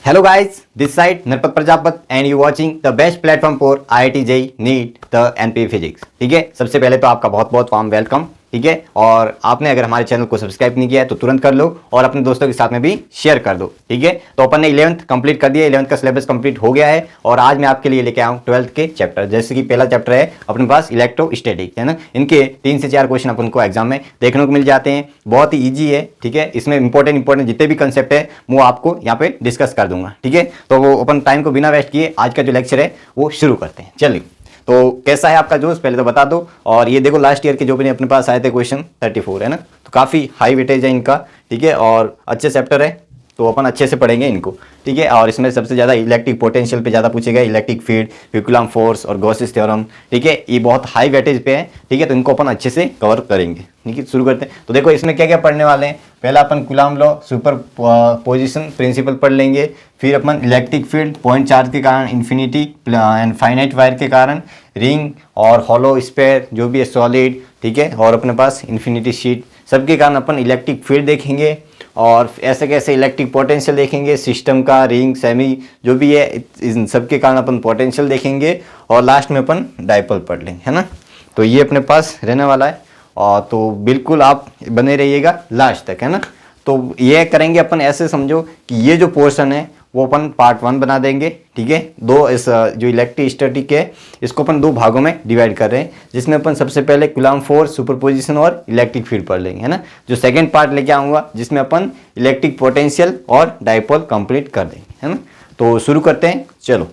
Hello guys, this side Narpat Prajapat and you watching the best platform for IIT JEE NEET the NPV Physics। ठीक है, सबसे पहले तो आपका बहुत बहुत वार्म वेलकम। ठीक है, और आपने अगर हमारे चैनल को सब्सक्राइब नहीं किया है तो तुरंत कर लो और अपने दोस्तों के साथ में भी शेयर कर दो। ठीक है, तो अपन ने 11th कंप्लीट कर दिया, 11th का सिलेबस कंप्लीट हो गया है और आज मैं आपके लिए लेके आया हूँ 12th के चैप्टर। जैसे कि पहला चैप्टर है अपने पास इलेक्ट्रोस्टैटिक, है ना। इनके 3 से 4 क्वेश्चन अपन को एग्जाम में देखने को मिल जाते हैं, बहुत ही ईजी है। ठीक है, इसमें इंपॉर्टेंट जितने भी कंसेप्ट है वो आपको यहाँ पे डिस्कस कर दूंगा। ठीक है, तो वो अपन टाइम को बिना वेस्ट किए आज का जो लेक्चर है वो शुरू करते हैं। चलिए, तो कैसा है आपका जोश पहले तो बता दो। और ये देखो लास्ट ईयर के जो भी अपने पास आए थे क्वेश्चन 34 है ना, तो काफ़ी हाई वेटेज है इनका। ठीक है, और अच्छे चैप्टर है तो अपन अच्छे से पढ़ेंगे इनको। ठीक है, और इसमें सबसे ज़्यादा इलेक्ट्रिक पोटेंशियल पे ज़्यादा पूछेगा, इलेक्ट्रिक फील्ड, विकुलम फोर्स और गॉसेस थ्योरम। ठीक है, ये बहुत हाई वेटेज पे है। ठीक है, तो इनको अपन अच्छे से कवर करेंगे। ठीक है, शुरू करते हैं। तो देखो इसमें क्या क्या पढ़ने वाले हैं। पहला अपन Coulomb law, superposition principle पढ़ लेंगे। फिर अपन इलेक्ट्रिक फील्ड, पॉइंट चार्ज के कारण इन्फिनिटी एंड फाइनाइट वायर के कारण रिंग और हॉलो स्फीयर जो भी है सॉलिड। ठीक है, और अपने पास इन्फिनिटी शीट, सबके कारण अपन इलेक्ट्रिक फील्ड देखेंगे और ऐसे कैसे इलेक्ट्रिक पोटेंशियल देखेंगे, सिस्टम का, रिंग, सेमी जो भी है इन सबके कारण अपन पोटेंशियल देखेंगे और लास्ट में अपन डाइपोल पढ़ लेंगे, है ना। तो ये अपने पास रहने वाला है और तो बिल्कुल आप बने रहिएगा लास्ट तक, है ना। तो ये करेंगे अपन, ऐसे समझो कि ये जो पोर्शन है वो अपन पार्ट 1 बना देंगे। ठीक है, दो इस जो इलेक्ट्रोस्टैटिक है इसको अपन 2 भागों में डिवाइड कर रहे हैं, जिसमें अपन सबसे पहले कूलॉम फोर्स, सुपरपोजिशन और इलेक्ट्रिक फील्ड पढ़ लेंगे, है ना। जो सेकंड पार्ट लेके आऊँगा जिसमें अपन इलेक्ट्रिक पोटेंशियल और डाइपोल कंप्लीट कर देंगे, है ना। तो शुरू करते हैं, चलो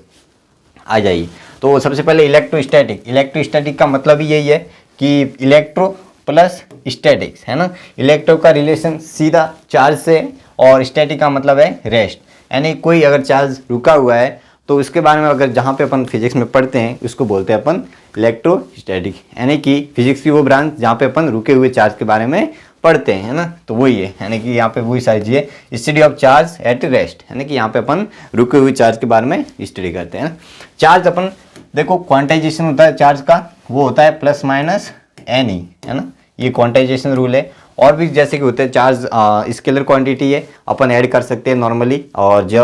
आ जाइए। तो सबसे पहले इलेक्ट्रोस्टैटिक का मतलब ही यही है कि इलेक्ट्रो प्लस स्टैटिक्स, है ना। इलेक्ट्रो का रिलेशन सीधा चार्ज से और स्टैटिक का मतलब है रेस्ट, यानी कोई अगर चार्ज रुका हुआ है तो इसके बारे में अगर जहाँ पे अपन फिजिक्स में पढ़ते हैं उसको बोलते हैं अपन इलेक्ट्रोस्टैटिक, यानी कि फिजिक्स की वो ब्रांच जहाँ पे अपन रुके हुए चार्ज के बारे में पढ़ते हैं, है ना। तो वही है, यानी कि यहाँ पे वही सारी चीज़ें, study of charge at rest, यानी कि यहाँ पे अपन रुके हुए चार्ज के बारे में स्टडी करते हैं। चार्ज अपन देखो क्वांटाइजेशन होता है चार्ज का, वो होता है प्लस माइनस एन ई, है ना। ये क्वांटाइजेशन रूल है। और भी जैसे कि होते हैं चार्ज स्केलर क्वांटिटी है, अपन ऐड कर सकते हैं नॉर्मली, और जो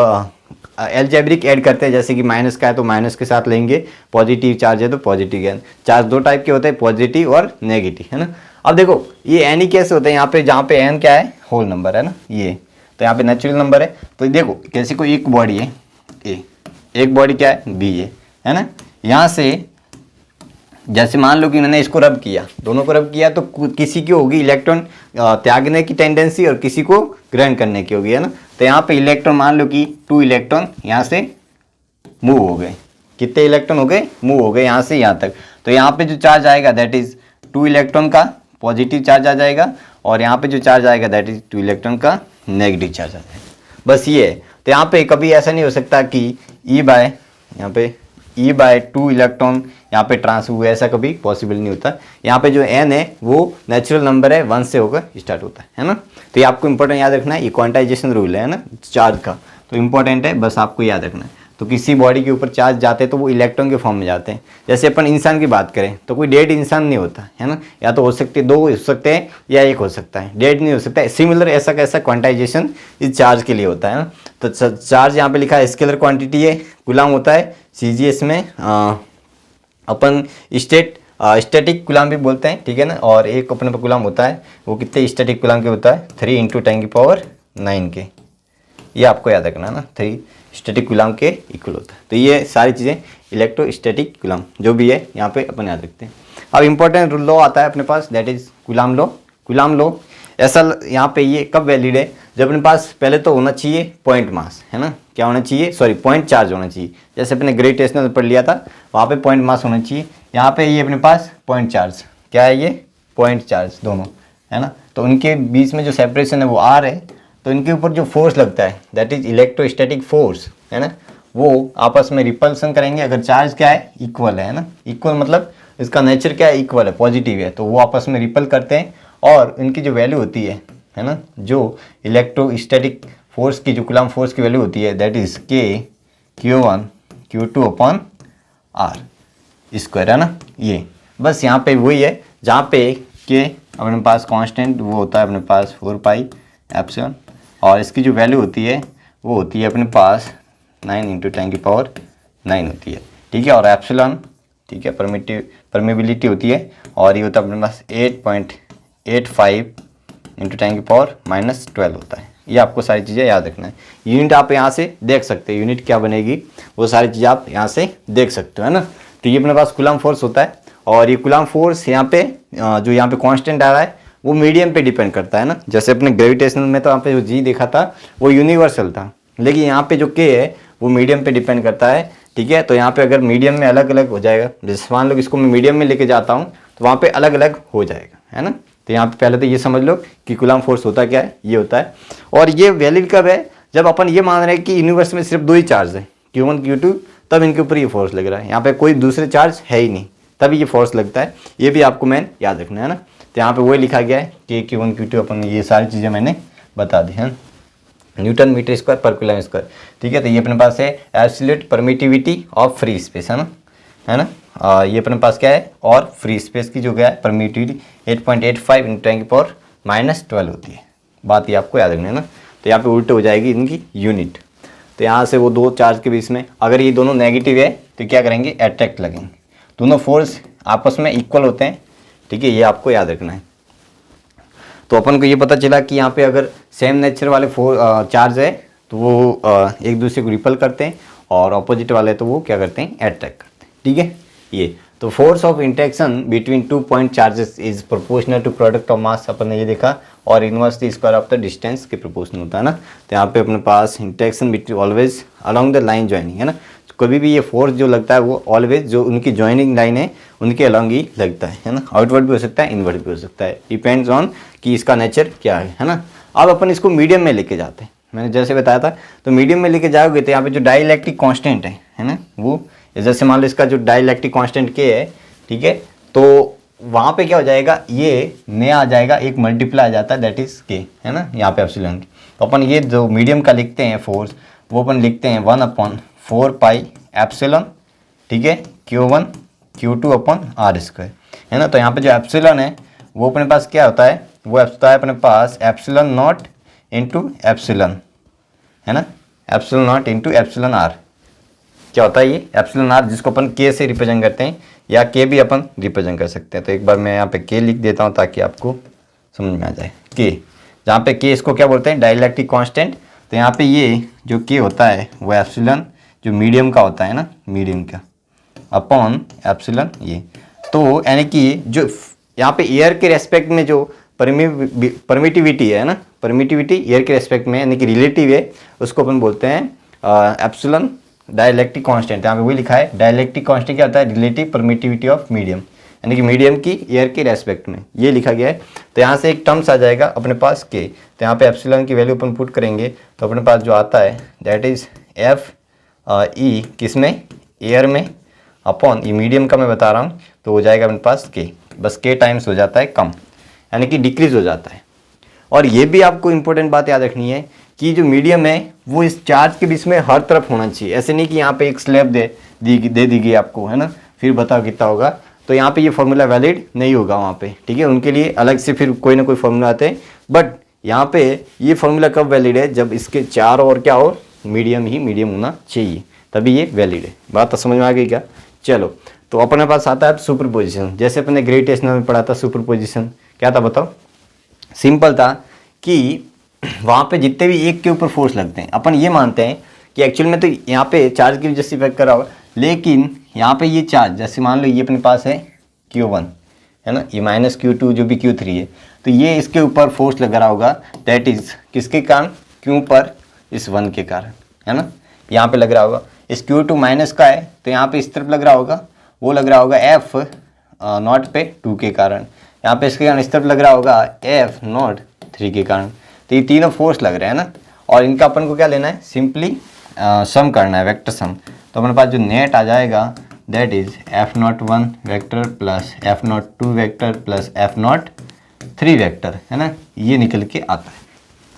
एल्जेब्रिक ऐड करते हैं, जैसे कि माइनस का है तो माइनस के साथ लेंगे, पॉजिटिव चार्ज है तो पॉजिटिव। चार्ज 2 टाइप के होते हैं, पॉजिटिव और नेगेटिव, है ना। अब देखो ये एन ही कैसे होते हैं, यहाँ पे जहाँ पे एन क्या है, होल नंबर, है ना। ये तो यहाँ पे नेचुरल नंबर है। तो देखो कैसे कोई एक बॉडी है ए, एक बॉडी क्या है बी है ना। यहाँ से जैसे मान लो कि मैंने इसको रब किया, दोनों को रब किया, तो किसी की होगी इलेक्ट्रॉन त्यागने की टेंडेंसी और किसी को ग्रहण करने की होगी, है ना। तो यहाँ पे इलेक्ट्रॉन मान लो कि 2 इलेक्ट्रॉन यहाँ से मूव हो गए। कितने इलेक्ट्रॉन हो गए, मूव हो गए यहाँ से यहाँ तक। तो यहाँ पे जो चार्ज आएगा दैट इज 2 इलेक्ट्रॉन का पॉजिटिव चार्ज आ जाएगा, और यहाँ पे जो चार्ज आएगा दैट इज 2 इलेक्ट्रॉन का नेगेटिव चार्ज आ जाएगा। बस ये है। तो यहाँ पे कभी ऐसा नहीं हो सकता कि ई बाय यहाँ पे ई बाय 2 इलेक्ट्रॉन यहाँ पे ट्रांसफर हुए, ऐसा कभी पॉसिबल नहीं होता। यहाँ पे जो एन है वो नेचुरल नंबर है, 1 से होकर स्टार्ट होता है ना। तो ये आपको इंपॉर्टेंट याद रखना है, ये क्वांटाइजेशन रूल है ना चार्ज का, तो इंपॉर्टेंट है, बस आपको याद रखना है। तो किसी बॉडी के ऊपर चार्ज जाते हैं तो वो इलेक्ट्रॉन के फॉर्म में जाते हैं। जैसे अपन इंसान की बात करें तो कोई डेड इंसान नहीं होता, है ना। या तो हो सकते 2 हो सकते हैं या 1 हो सकता है, डेड नहीं हो सकता है। सिमिलर ऐसा कैसा क्वांटाइजेशन इस चार्ज के लिए होता है ना। तो चार्ज यहाँ पे लिखा है स्केलर क्वांटिटी है, कूलॉम होता है CGS में अपन स्टैटिक कूलॉम भी बोलते हैं, ठीक है ना। और एक अपने पर कूलॉम होता है, वो कितने स्टैटिक कूलॉम के होता है, 3 × 10⁹ के। ये आपको याद रखना है ना, 3 स्टैटिक कूलॉम के इक्वल होता है। तो ये सारी चीज़ें इलेक्ट्रोस्टैटिक कूलॉम जो भी है यहाँ पे अपन याद रखते हैं। अब इंपॉर्टेंट लॉ आता है अपने पास, that is Coulomb law. Coulomb law ऐसा यहाँ पे ये कब वैलिड है, जब अपने पास पहले तो होना चाहिए पॉइंट मास, है ना। क्या होना चाहिए, सॉरी पॉइंट चार्ज होना चाहिए। जैसे अपने ग्रेविटेशनल पढ़ लिया था, वहाँ पे पॉइंट मास होना चाहिए। यहाँ पे ये अपने पास पॉइंट चार्ज, क्या है ये पॉइंट चार्ज दोनों, है ना। तो उनके बीच में जो सेपरेशन है वो आर है। तो इनके ऊपर जो फोर्स लगता है दैट इज इलेक्ट्रोस्टैटिक फोर्स, है ना, वो आपस में रिपल्सन करेंगे अगर चार्ज क्या है इक्वल है ना। इक्वल मतलब इसका नेचर क्या है, इक्वल है, पॉजिटिव है, तो वो आपस में रिपल करते हैं। और इनकी जो वैल्यू होती है ना, जो इलेक्ट्रोस्टैटिक फोर्स की, जो कूलॉम फोर्स की वैल्यू होती है that is K Q1 R square, है ना। ये बस यहाँ पे वही है जहाँ पे K अपने पास कांस्टेंट वो होता है अपने पास 4 पाई एप्सिलॉन, और इसकी जो वैल्यू होती है वो होती है अपने पास 9 × 10⁹ होती है, ठीक है। और एप्सिलॉन, ठीक है, परमेबिलिटी होती है, और ये होता है अपने पास 8.85 × 10⁻12 होता है। ये आपको सारी चीज़ें याद रखना है। यूनिट आप यहाँ से देख सकते हैं, यूनिट क्या बनेगी वो सारी चीज़ें आप यहाँ से देख सकते हो, है ना। तो ये अपने पास कूलम फोर्स होता है, और ये कूलम फोर्स यहाँ पे जो यहाँ पे कांस्टेंट आ रहा है वो मीडियम पे डिपेंड करता है ना। जैसे अपने ग्रेविटेशनल में तो यहाँ पे जो जी देखा था वो यूनिवर्सल था, लेकिन यहाँ पे जो के है वो मीडियम पे डिपेंड करता है, ठीक है। तो यहाँ पे अगर मीडियम में अलग अलग हो जाएगा, जैसे मान लो इसको मैं मीडियम में लेके जाता हूँ तो वहाँ पे अलग अलग हो जाएगा, है ना। तो यहाँ पे पहले तो ये समझ लो कि कूलम फोर्स होता क्या है, ये होता है। और ये वैलिड कब है, जब अपन ये मान रहे हैं कि यूनिवर्स में सिर्फ 2 ही चार्ज है, Q1 Q2, तब इनके ऊपर ये फोर्स लग रहा है। यहाँ पे कोई दूसरे चार्ज है ही नहीं, तभी ये फोर्स लगता है। ये भी आपको मैंने याद रखना है ना। तो यहाँ पे वही लिखा गया है कि Q1 Q2 अपन, ये सारी चीज़ें मैंने बता दी है, न्यूटन मीटर स्क्वायर पर कूलम स्क्वायर, ठीक है। तो ये अपने पास है absolute permittivity of free space, है ना। ये अपने पास क्या है, और फ्री स्पेस की जो क्या है परमिटिविटी 8.85 × 10⁻12 होती है। बात ये आपको याद रखना है ना। तो यहाँ पे उल्टे हो जाएगी इनकी यूनिट। तो यहाँ से वो 2 चार्ज के बीच में अगर ये दोनों नेगेटिव है तो क्या करेंगे, अट्रैक्ट लगेंगे। दोनों फोर्स आपस में इक्वल होते हैं, ठीक है, ये आपको याद रखना है। तो अपन को ये पता चला कि यहाँ पे अगर सेम नेचर वाले चार्ज है तो वो एक दूसरे को रिपल करते हैं, और ऑपोजिट वाले तो वो क्या करते हैं, अट्रैक्ट करते हैं, ठीक है। ये तो force of interaction between 2 point charges is proportional to product of mass, अपन ने ये देखा, और inversely square of the distance के प्रोपोर्शनल होता है ना। तो यहाँ पे अपने पास interaction between always along the line joining, है ना। कभी भी ये फोर्स जो लगता है वो ऑलवेज जो उनकी ज्वाइनिंग लाइन है उनके अलॉन्ग ही लगता है ना। आउटवर्ड भी हो सकता है, इनवर्ड भी हो सकता है, डिपेंड्स ऑन कि इसका नेचर क्या है ना। अब अपन इसको मीडियम में लेके जाते हैं, मैंने जैसे बताया था। तो मीडियम में लेके जाओगे तो यहाँ पे जो डाइलेक्ट्रिक कांस्टेंट है ना, वो जैसे मान लो इसका जो डाइलेक्ट्रिक कांस्टेंट के है, ठीक है, तो वहाँ पे क्या हो जाएगा, ये नया आ जाएगा, एक मल्टीप्लाई आ जाता है, दैट इज के, है ना, यहाँ पे एप्सिलॉन। तो अपन ये जो मीडियम का लिखते हैं फोर्स, वो अपन लिखते हैं 1/4 पाई एप्सिलॉन, ठीक है, Q1 Q2 अपन R स्क्वायर, है ना। तो यहाँ पे जो एप्सिलॉन है वो अपने पास क्या होता है, वो होता है अपने पास एप्सिलॉन नॉट इंटू एप्सिलॉन, है ना, epsilon not into epsilon R। क्या होता है ये एप्सिलॉन R, जिसको अपन K से रिप्रेजेंट करते हैं, या K भी अपन रिप्रेजेंट कर सकते हैं। तो एक बार मैं यहाँ पे K लिख देता हूँ ताकि आपको समझ में आ जाए। K, जहाँ पे K इसको क्या बोलते हैं, डाइलेक्ट्रिक कांस्टेंट। तो यहाँ पे ये जो K होता है वो एप्सिलॉन जो मीडियम का होता है ना, मीडियम का अपॉन एप्सिलॉन ये। तो यानी कि जो यहाँ पे एयर के रेस्पेक्ट में जो परमिटिविटी है ना, परमिटिविटी एयर के रेस्पेक्ट में यानी कि रिलेटिव है, उसको अपन बोलते हैं एप्सिलॉन डाइलेक्ट्रिक कांस्टेंट। यहाँ पे वही लिखा है, डाइलेक्ट्रिक कांस्टेंट क्या होता है, रिलेटिव परमिटिविटी ऑफ मीडियम, यानी कि मीडियम की एयर के रेस्पेक्ट में, ये लिखा गया है। तो यहाँ से एक टर्म्स आ जाएगा अपने पास के। तो यहाँ पे एप्सिलॉन की वैल्यू अपन पुट करेंगे तो अपने पास जो आता है दैट इज एफ ई, किसमें, एयर में, अपॉन ये मीडियम का मैं बता रहा हूँ, तो हो जाएगा अपने पास के, बस के टाइम्स हो जाता है कम, यानी कि डिक्रीज हो जाता है। और ये भी आपको इंपॉर्टेंट बात याद रखनी है कि जो मीडियम है वो इस चार्ज के बीच में हर तरफ होना चाहिए। ऐसे नहीं कि यहाँ पे एक स्लैब दे दी गई आपको, है ना, फिर बताओ कितना होगा, तो यहाँ पे ये फॉर्मूला वैलिड नहीं होगा वहाँ पे, ठीक है। उनके लिए अलग से फिर कोई ना कोई फॉर्मूला आते हैं, बट यहाँ पे ये फॉर्मूला कब वैलिड है, जब इसके चार और क्या हो, मीडियम ही मीडियम होना चाहिए, तभी ये वैलिड है। बात तो समझ में आ गई क्या। चलो, तो अपने पास आता है सुपरपोजिशन। जैसे अपने ग्रेविटेशनल में पढ़ा था सुपरपोजिशन, क्या था बताओ, सिंपल था कि वहाँ पे जितने भी एक के ऊपर फोर्स लगते हैं, अपन ये मानते हैं कि एक्चुअल में तो यहाँ पे चार्ज की वजह से इफेक्ट कर रहा होगा, लेकिन यहाँ पे ये चार्ज, जैसे मान लो ये अपने पास है Q1, है ना, ये माइनस Q2 जो भी Q3 है, तो ये इसके ऊपर फोर्स लग रहा होगा, दैट इज किसके कारण, Q पर इस 1 के कारण, है ना, यहाँ पे लग रहा होगा। इस Q2 माइनस का है तो यहाँ पे इस तरफ लग रहा होगा, वो लग रहा होगा F नॉट पे 2 के कारण, यहाँ पे इसके कारण इस तरफ लग रहा होगा F नॉट 3 के कारण। तो ये तीनों फोर्स लग रहे हैं ना, और इनका अपन को क्या लेना है, सिंपली सम करना है, वेक्टर सम। तो अपने पास जो नेट आ जाएगा that is F01 vector plus F02 vector plus F03 vector, है ना, ये निकल के आता है।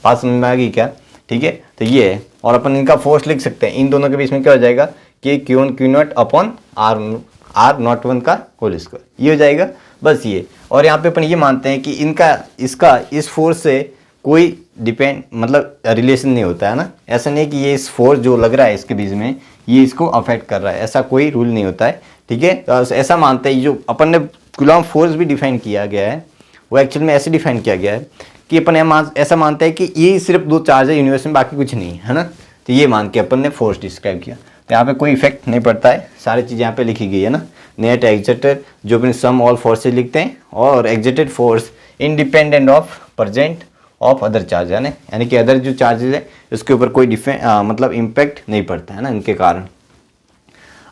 बात समझ में आ गई क्या, ठीक है। तो ये है, और अपन इनका फोर्स लिख सकते हैं, इन दोनों के बीच में क्या हो जाएगा कि Q1 Q0 अपॉन R01 का होल स्क्वायर, ये हो जाएगा, बस ये। और यहाँ पे अपन ये मानते हैं कि इनका इसका इस फोर्स से कोई डिपेंड मतलब रिलेशन नहीं होता है ना। ऐसा नहीं कि ये इस फोर्स जो लग रहा है इसके बीच में ये इसको अफेक्ट कर रहा है, ऐसा कोई रूल नहीं होता है। ठीक है, तो ऐसा मानते हैं, जो अपन ने कूलम्ब फोर्स भी डिफाइन किया गया है वो एक्चुअल में ऐसे डिफाइन किया गया है कि अपन ऐसा मानते हैं कि ये सिर्फ दो चार्ज है यूनिवर्स में, बाकी कुछ नहीं है ना। तो ये मान के अपन ने फोर्स डिस्क्राइब किया, तो यहाँ पे कोई इफेक्ट नहीं पड़ता है, सारी चीज़ें यहाँ पे लिखी गई है ना। नेट एक्सर्टेड जो अपने सम ऑल फोर्सेज लिखते हैं, और exerted force independent of present of other charge है ना, यानी कि अदर जो चार्जेज है उसके ऊपर कोई मतलब इम्पैक्ट नहीं पड़ता है ना इनके कारण।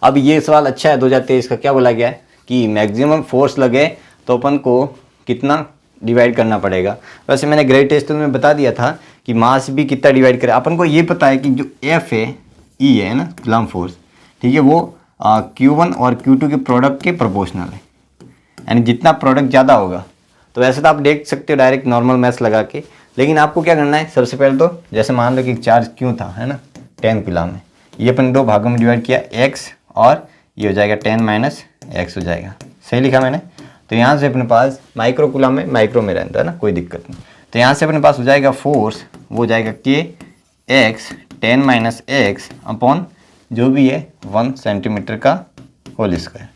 अब ये सवाल अच्छा है 2023 का, क्या बोला गया है कि मैक्सिमम फोर्स लगे तो अपन को कितना डिवाइड करना पड़ेगा। वैसे मैंने ग्रेविटेशनल में बता दिया था कि मास भी कितना डिवाइड करे। अपन को ये पता है कि जो एफ है ई है ना कूलम्ब फोर्स, ठीक है, वो Q1 और Q2 के प्रोडक्ट के प्रोपोर्शनल है, यानी जितना प्रोडक्ट ज़्यादा होगा। तो वैसे तो आप देख सकते हो डायरेक्ट नॉर्मल मैथ्स लगा के, लेकिन आपको क्या करना है, सबसे पहले तो जैसे मान लो कि चार्ज क्यों था है ना 10 कूलम्ब में, ये अपन दो भागों में डिवाइड किया, x और ये हो जाएगा 10 - x हो जाएगा, सही लिखा मैंने। तो यहाँ से अपने पास माइक्रो कूलम्ब में माइक्रो में रहता है ना, कोई दिक्कत नहीं। तो यहाँ से अपने पास हो जाएगा फोर्स, वो हो जाएगा k x 10 - x अपॉन जो भी है 1 सेंटीमीटर का होल स्क्वायर,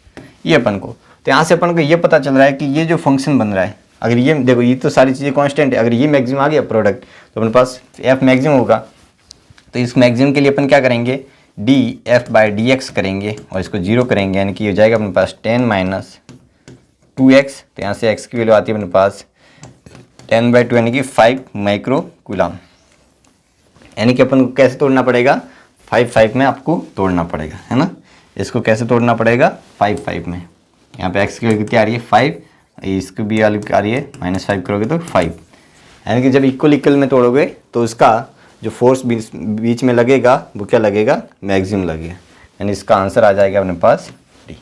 ये अपन को। तो यहाँ से अपन को ये पता चल रहा है कि ये जो फंक्शन बन रहा है, अगर ये देखो ये तो सारी चीज़ें कांस्टेंट है, अगर ये मैक्सिमम आ गया प्रोडक्ट तो अपने पास f मैक्सिमम होगा। तो इस मैक्सिमम के लिए अपन क्या करेंगे, df/dx करेंगे और इसको 0 करेंगे, यानी कि हो जाएगा अपने पास 10 - 2x। तो यहाँ से x की वैल्यू आती है अपने पास 10/2 यानी कि 5 माइक्रो कूलम्ब। यानी कि अपन को कैसे तोड़ना पड़ेगा, 5 में आपको तोड़ना पड़ेगा है ना। इसको कैसे तोड़ना पड़ेगा, 5 में। यहाँ पे x की वैल्यू कितनी आ रही है 5, इसकी भी वैल्यू आ रही है -5 करोगे तो 5। यानी कि जब इक्वल में तोड़ोगे तो उसका जो फोर्स बीच में लगेगा वो क्या लगेगा, मैक्सिमम लगेगा, यानी इसका आंसर आ जाएगा अपने पास डी,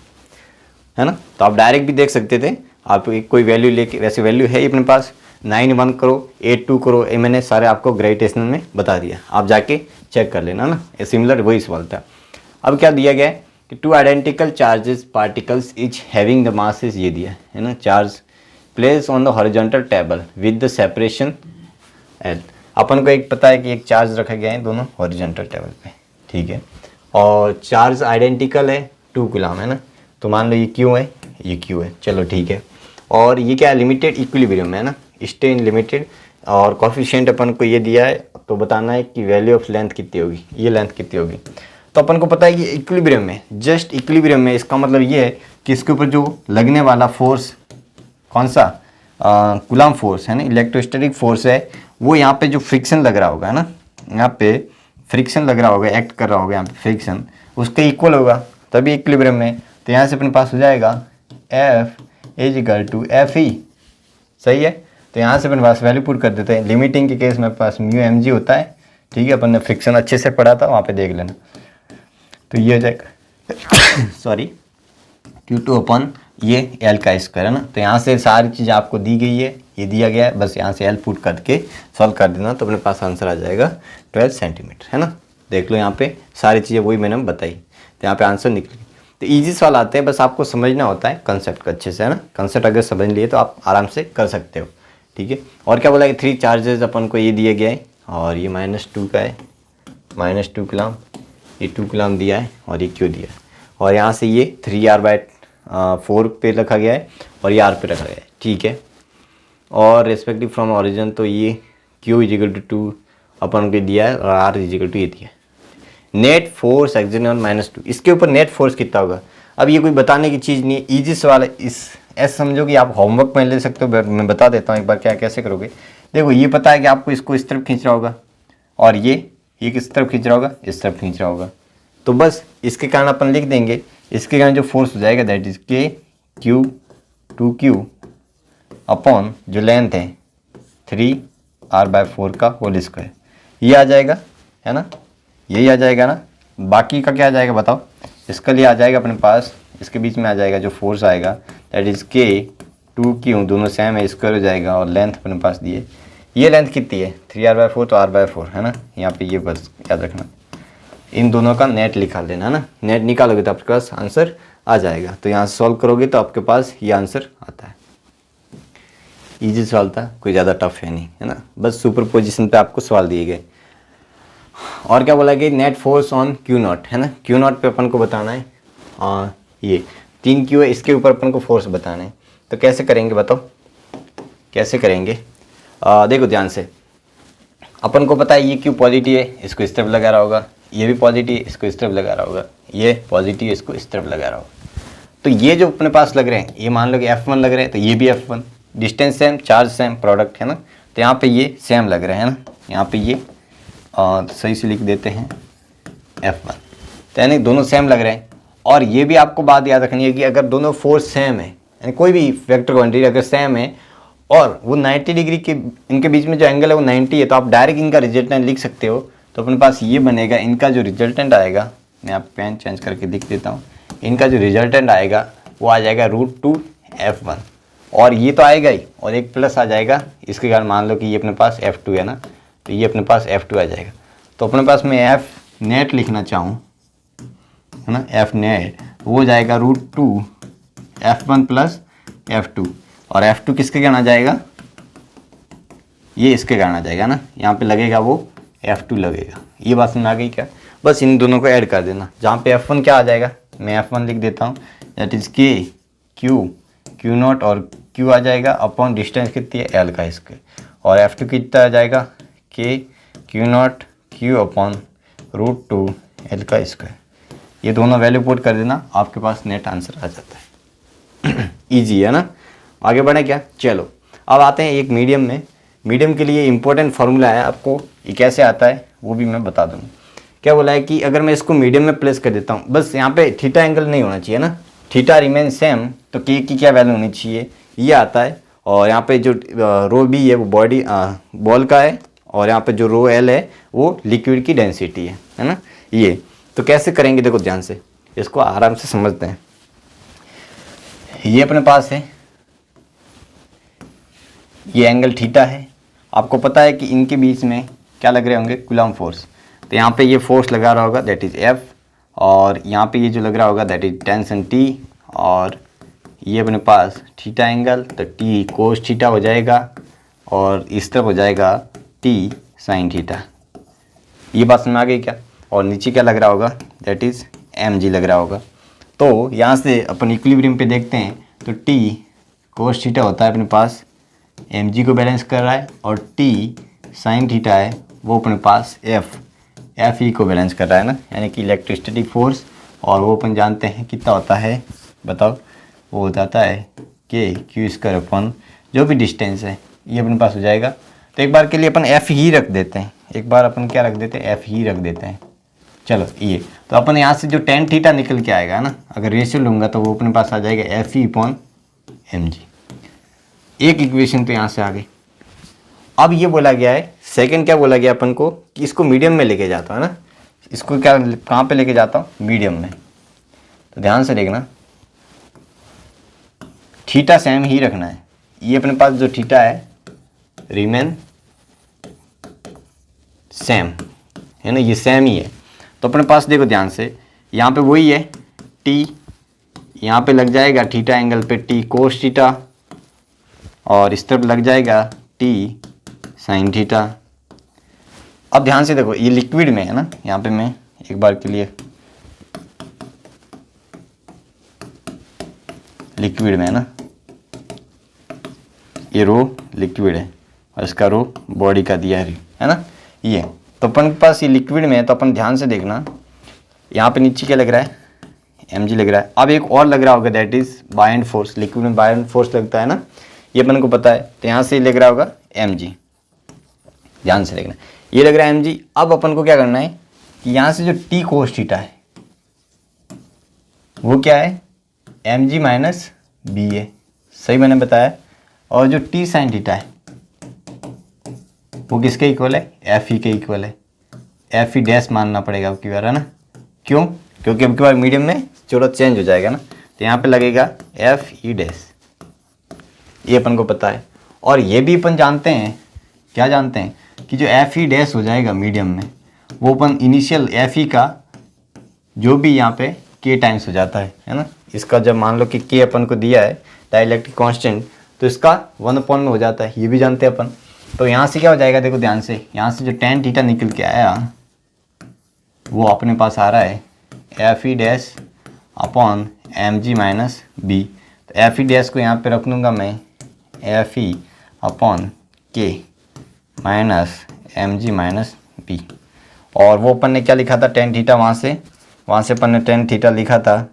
है ना। तो आप डायरेक्ट भी देख सकते थे, आप कोई वैल्यू लेके, वैसे वैल्यू है अपने पास 9 1 करो 8 2 करो, ये मैंने सारे आपको ग्रेविटेशनल में बता दिया, आप जाके चेक कर लेना ना, ये सिमिलर वही सवाल था। अब क्या दिया गया है कि 2 identical charges particles each having the masses, ये दिया है ना, charge place on the horizontal table with the separation L. अपन को एक पता है कि एक चार्ज रखा गया है दोनों हॉरिजॉन्टल टेबल पे, ठीक है, और चार्ज आइडेंटिकल है 2 कूलम्ब है ना। तो मान लो ये क्यू है, ये क्यू है, चलो ठीक है, और ये क्या है, लिमिटेड इक्विलिब्रियम में है ना, स्टे इन लिमिटेड, और कोफिशिएंट अपन को ये दिया है, तो बताना है कि वैल्यू ऑफ लेंथ कितनी होगी, ये लेंथ कितनी होगी। तो अपन को पता है कि इक्विलिब्रियम में, जस्ट इक्विलिब्रियम में, इसका मतलब ये है कि इसके ऊपर जो लगने वाला फोर्स कौन सा, कूलम्ब फोर्स है ना, इलेक्ट्रोस्टैटिक फोर्स है, वो यहाँ पे जो फ्रिक्शन लग रहा होगा है ना, यहाँ पे फ्रिक्शन लग रहा होगा, एक्ट कर रहा होगा यहाँ पे फ्रिक्शन, उसके इक्वल होगा तभी इक्विलिब्रियम में। तो यहाँ से अपने पास हो जाएगा F = Fe, सही है। तो यहाँ से अपने पास वैल्यू पुट कर देते हैं, लिमिटिंग के केस में पास μmg होता है, ठीक है, अपन ने फ्रिक्शन अच्छे से पढ़ा था, वहाँ पे देख लेना। तो ये हो जाएगा सॉरी Q2 अपॉन ये L का स्क्वायर है ना। तो यहाँ से सारी चीज़ आपको दी गई है, ये दिया गया है, बस यहाँ से L पुट करके सॉल्व कर देना, तो अपने पास आंसर आ जाएगा 12 सेंटीमीटर है ना। देख लो यहाँ पे सारी चीज़ें वही मैंने बताई, तो यहाँ पे आंसर निकल गई। तो ईजी सवाल आते हैं, बस आपको समझना होता है कंसेप्ट का अच्छे से है ना। कंसेप्ट अगर समझ लिए तो आप आराम से कर सकते हो, ठीक है। और क्या बोला कि 3 चार्जेस अपन को ये दिए गया है, और ये -2 का है, -2 कूलम्ब, ये 2 कूलम्ब दिया है, और ये क्यों दिया है, और यहाँ से ये 3r/4 पे रखा गया है, और ये r पे रखा गया है, ठीक है। और रेस्पेक्टिव फ्रॉम ओरिजिन, तो ये q = 2 अपन को दिया है, और r = ये दिया है। नेट फोर्स एक्सटर्नल -2, इसके ऊपर नेट फोर्स कितना होगा। अब ये कोई बताने की चीज़ नहीं है, ईजी सवाल है, इस ऐसे समझो कि आप होमवर्क में ले सकते हो। मैं बता देता हूँ एक बार क्या कैसे करोगे। देखो ये पता है कि आपको इसको इस तरफ खींच रहा होगा, और ये किस तरफ खींच रहा होगा, इस तरफ खींच रहा होगा, तो बस इसके कारण अपन लिख देंगे, इसके कारण जो फोर्स हो जाएगा दैट इज K2Q अपॉन जो लेंथ है 3r/4 का होल स्क्वायर, ये आ जाएगा है ना, यही आ जाएगा ना। बाकी का क्या आ जाएगा बताओ, इसके लिए आ जाएगा अपने पास, इसके बीच में आ जाएगा जो फोर्स आएगा दैट इज K2Q, दोनों सेम है, स्क्वायर हो जाएगा, और लेंथ अपने पास दिए, ये लेंथ कितनी है 3r/4, तो r/4 है ना। यहाँ पे ये बस याद रखना, इन दोनों का नेट निकाल लेना है ना, नेट निकालोगे तो आपके पास आंसर आ जाएगा। तो यहाँ से सॉल्व करोगे तो आपके पास ये आंसर आता है। इजी सवाल था, कोई ज़्यादा टफ है नहीं, है ना, बस सुपर पोजिशन पे आपको सवाल दिए गए। और क्या बोला कि net force on Q not, है ना, क्यू नॉट पे अपन को बताना है, और ये 3 क्यू है, इसके ऊपर अपन को फोर्स बताना है। तो कैसे करेंगे बताओ, कैसे करेंगे? देखो ध्यान से, अपन को पता है ये क्यू पॉजिटिव है, इसको इस तरफ लगा रहा होगा, ये भी पॉजिटिव है, इसको इस तरफ लगा रहा होगा, ये पॉजिटिव है, इसको इस तरफ लगा रहा होगा। तो ये जो अपने पास लग रहे हैं, ये मान लो कि F1 लग रहे हैं, तो ये भी F1, distance same, charge same, product, है ना। तो यहाँ पे ये सेम लग रहे हैं, है ना, यहाँ पे ये सही से लिख देते हैं F1, तो यानी दोनों सेम लग रहे हैं। और ये भी आपको बात याद रखनी है कि अगर दोनों फोर्स सेम है, यानी कोई भी वेक्टर क्वांटिटी अगर सेम है और वो 90 डिग्री के इनके बीच में जो एंगल है वो 90 है, तो आप डायरेक्ट इनका रिजल्टेंट लिख सकते हो। तो अपने पास ये बनेगा, इनका जो रिजल्टेंट आएगा, मैं आप पेन चेंज करके लिख देता हूँ, इनका जो रिजल्टेंट आएगा वो आ जाएगा √2F1, और ये तो आएगा ही, और एक प्लस आ जाएगा इसके कारण, मान लो कि ये अपने पास F2 है ना, तो ये अपने पास F2 आ जाएगा। तो अपने पास मैं F नेट लिखना चाहूँ, है ना, F नेट वो हो जाएगा √2F1 प्लस F2, और F2 किसके कारण आ जाएगा, ये इसके कारण आ जाएगा ना, यहाँ पे लगेगा वो F2 लगेगा। ये बात समझ आ गई क्या? बस इन दोनों को ऐड कर देना, जहाँ पे F1 क्या आ जाएगा, मैं F1 लिख देता हूँ, दैट इज़ के क्यू नॉट, और Q आ जाएगा अपॉन डिस्टेंस कितनी है L का इसके, और F2 कितना आ जाएगा के Q not Q upon √2L का स्क्वायर। ये दोनों वैल्यू पुट कर देना, आपके पास नेट आंसर आ जाता है। ईजी है ना। आगे बढ़े क्या? चलो अब आते हैं एक मीडियम में। मीडियम के लिए इंपॉर्टेंट फार्मूला है, आपको ये कैसे आता है वो भी मैं बता दूँगा। क्या बोला है कि अगर मैं इसको मीडियम में प्लेस कर देता हूँ, बस यहाँ पे थीटा एंगल नहीं होना चाहिए ना, थीटा रिमेन सेम, तो के की क्या वैल्यू होनी चाहिए, ये आता है। और यहाँ पे जो रो बी है वो बॉडी बॉल का है, और यहाँ पे जो रो एल है वो लिक्विड की डेंसिटी है ना। ये तो कैसे करेंगे, देखो ध्यान से, इसको आराम से समझते हैं। ये अपने पास है, ये एंगल थीटा है, आपको पता है कि इनके बीच में क्या लग रहे होंगे, कूलम फोर्स। तो यहाँ पे ये फोर्स लगा रहा होगा, दैट इज़ F, और यहाँ पे ये जो लग रहा होगा दैट इज टेंशन T, और ये अपने पास थीटा एंगल, तो T कोस थीटा हो जाएगा, और इस तरफ हो जाएगा T साइन थीटा। ये बात समझ आ गई क्या? और नीचे क्या लग रहा होगा, दैट इज़ mg लग रहा होगा। तो यहाँ से अपन इक्विलिब्रियम पे देखते हैं, तो T कोस थीटा होता है अपने पास, mg को बैलेंस कर रहा है, और T साइन थीटा है वो अपने पास F को बैलेंस कर रहा है ना, यानी कि इलेक्ट्रोस्टैटिक फोर्स। और वो अपन जानते हैं कितना होता है, बताओ, वो हो जाता है के क्यू स्क्वायर अपन जो भी डिस्टेंस है, ये अपने पास हो जाएगा। तो एक बार के लिए अपन F ही रख देते हैं, एक बार अपन क्या रख देते हैं, F ही रख देते हैं। चलो ये तो अपन यहाँ से जो टेन थीटा निकल के आएगा ना, अगर रेशियो लूँगा तो वो अपने पास आ जाएगा Fe/mg। एक इक्वेशन तो यहाँ से आ गई। अब ये बोला गया है, सेकंड क्या बोला गया अपन को, कि इसको मीडियम में लेके जाता है ना, इसको क्या कहाँ पे लेके जाता हूँ, मीडियम में। तो ध्यान से देखना, थीटा सेम ही रखना है, ये अपने पास जो थीटा है रिमेन सेम, है ना, ये सेम ही है। तो अपने पास देखो ध्यान से, यहाँ पे वही है T, यहाँ पे लग जाएगा थीटा एंगल पे T कोस थीटा, और इस तरफ लग जाएगा T साइन थीटा। अब ध्यान से देखो, ये लिक्विड में है ना, यहाँ पे मैं एक बार के लिए लिक्विड में है ना, ये रो लिक्विड है और इसका रो बॉडी का दिया है ना, ये तो अपन के पास ये लिक्विड में है। तो अपन ध्यान से देखना, यहाँ पे नीचे क्या लग रहा है, mg लग रहा है। अब एक और लग रहा होगा, that is buoyant force, liquid में बायंड फोर्स लगता है ना, ये अपन को पता है। तो यहाँ से लग रहा होगा mg, ध्यान से देखना, ये लग रहा है mg। अब अपन को क्या करना है कि यहाँ से जो t कोस थीटा है वो क्या है, mg माइनस बी है, सही मैंने बताया। और जो t साइन थीटा है वो किसके इक्वल है, एफ ई के इक्वल है। एफ ई डैश मानना पड़ेगा अब की बार, है ना, क्यों, क्योंकि अब की बार मीडियम में जरूरत चेंज हो जाएगा ना, तो यहाँ पे लगेगा एफ ई डैश, ये अपन को पता है। और ये भी अपन जानते हैं, क्या जानते हैं, कि जो एफ ई डैश हो जाएगा मीडियम में, वो अपन इनिशियल एफ ई का जो भी यहाँ पे के टाइम्स हो जाता है ना। इसका जब मान लो कि के अपन को दिया है डाइलेक्ट्रिक कांस्टेंट, तो इसका 1/, हो जाता है, ये भी जानते हैं अपन। तो यहाँ से क्या हो जाएगा, देखो ध्यान से, यहाँ से जो tan थीटा निकल के आया वो अपने पास आ रहा है FE'/mg-b। तो FE' को यहाँ पे रख लूँगा मैं FE/k-mg-b। और वो अपन ने क्या लिखा था, tan थीटा, वहाँ से अपन ने tan थीटा लिखा था,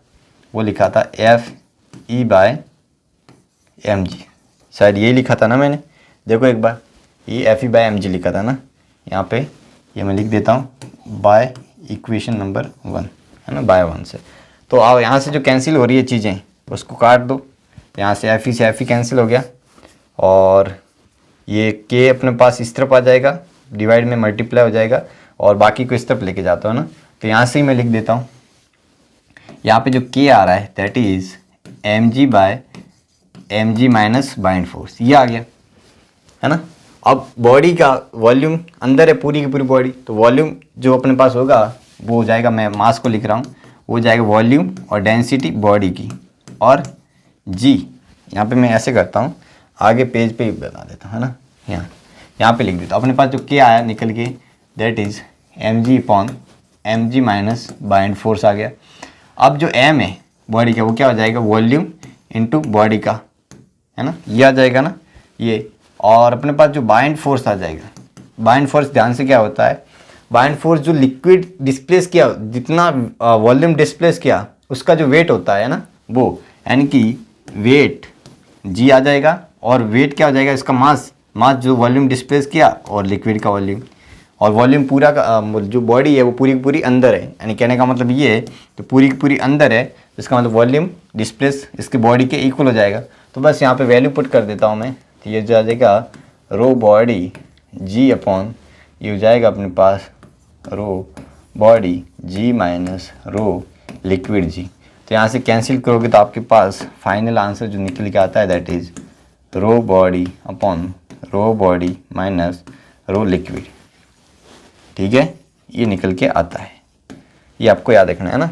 वो लिखा था FE/mg, शायद यही लिखा था ना मैंने, देखो एक बार, ये FE/mg लिखा था ना, यहाँ पे ये मैं लिख देता हूँ बाय इक्वेशन नंबर 1, है ना, बाय 1 से। तो अब यहाँ से जो कैंसिल हो रही है चीज़ें उसको काट दो, यहाँ से FE कैंसिल हो गया, और ये k अपने पास इस तरफ आ जाएगा, डिवाइड में मल्टीप्लाई हो जाएगा, और बाकी को इस तरफ लेके जाता हूँ ना, तो यहाँ से ही मैं लिख देता हूँ, यहाँ पे जो k आ रहा है that is mg/mg minus bind force, ये आ गया, है ना। अब बॉडी का वॉल्यूम अंदर है, पूरी की पूरी बॉडी, तो वॉल्यूम जो अपने पास होगा वो हो जाएगा, मैं मास को लिख रहा हूँ, वो हो जाएगा वॉल्यूम और डेंसिटी बॉडी की, और g यहाँ पे मैं ऐसे करता हूँ, आगे पेज पे ही बता देता हूँ, है ना, यहाँ पे लिख देता हूँ। अपने पास जो k आया निकल के that is mg/mg minus bind force आ गया। अब जो m है बॉडी का वो क्या हो जाएगा, वॉल्यूम इनटू बॉडी का, है ना, ये आ जाएगा ना ये। और अपने पास जो बाइंड फोर्स आ जाएगा, बाइंड फोर्स ध्यान से क्या होता है, बाइंड फोर्स जो लिक्विड डिस्प्लेस किया, जितना वॉल्यूम डिस्प्लेस किया उसका जो वेट होता है ना वो, यानी कि वेट g आ जाएगा, और वेट क्या हो जाएगा, इसका मास जो वॉल्यूम डिस्प्लेस किया, और लिक्विड का वॉल्यूम, और वॉल्यूम पूरा का जो बॉडी है वो पूरी की पूरी अंदर है, यानी कहने का मतलब ये है, तो पूरी की पूरी अंदर है, इसका मतलब वॉल्यूम डिस्प्लेस इसकी बॉडी के इक्वल हो जाएगा। तो बस यहाँ पे वैल्यू पुट कर देता हूँ मैं, तो ये जो आ जाएगा रो बॉडी g अपॉन, ये हो जाएगा अपने पास rho body g minus rho liquid g। तो यहाँ से कैंसिल करोगे तो आपके पास फाइनल आंसर जो निकल के आता है that is rho body upon rho body minus rho liquid, ठीक है, ये निकल के आता है। ये आपको याद रखना है ना।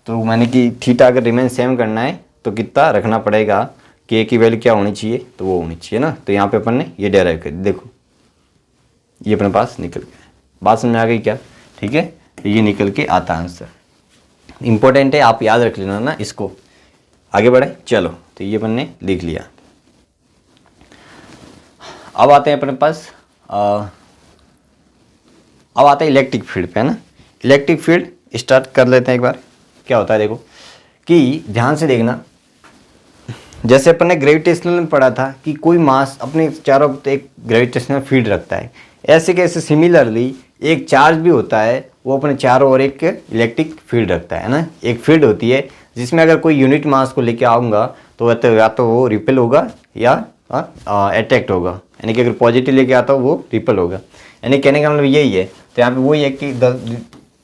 तो मैंने कि थीटा अगर रिमेन सेम करना है तो कितना रखना पड़ेगा, के की वैल्यू क्या होनी चाहिए, तो वो होनी चाहिए ना। तो यहाँ पे अपन ने ये डेराइव कर, देखो ये अपने पास निकल गया, बात समझ में आ गई क्या, ठीक है, तो ये निकल के आता आंसर। इंपॉर्टेंट है, आप याद रख लेना ना इसको। आगे बढ़े, चलो, तो ये अपन ने लिख लिया। अब आते हैं अपने पास अब आता है इलेक्ट्रिक फील्ड पे, है ना। इलेक्ट्रिक फील्ड स्टार्ट कर लेते हैं एक बार। क्या होता है देखो, कि ध्यान से देखना, जैसे अपन ने ग्रेविटेशनल में पढ़ा था कि कोई मास अपने चारों एक ग्रेविटेशनल फील्ड रखता है, ऐसे कैसे सिमिलरली एक चार्ज भी होता है, वो अपने चारों ओर एक इलेक्ट्रिक फील्ड रखता है ना। एक फील्ड होती है जिसमें अगर कोई यूनिट मास को लेके आऊँगा तो या तो वो रिपेल होगा या अट्रैक्ट होगा, यानी कि अगर पॉजिटिव लेके आता हो वो रिपेल होगा, यानी कहने का मतलब यही है। तो यहाँ पे वही है कि the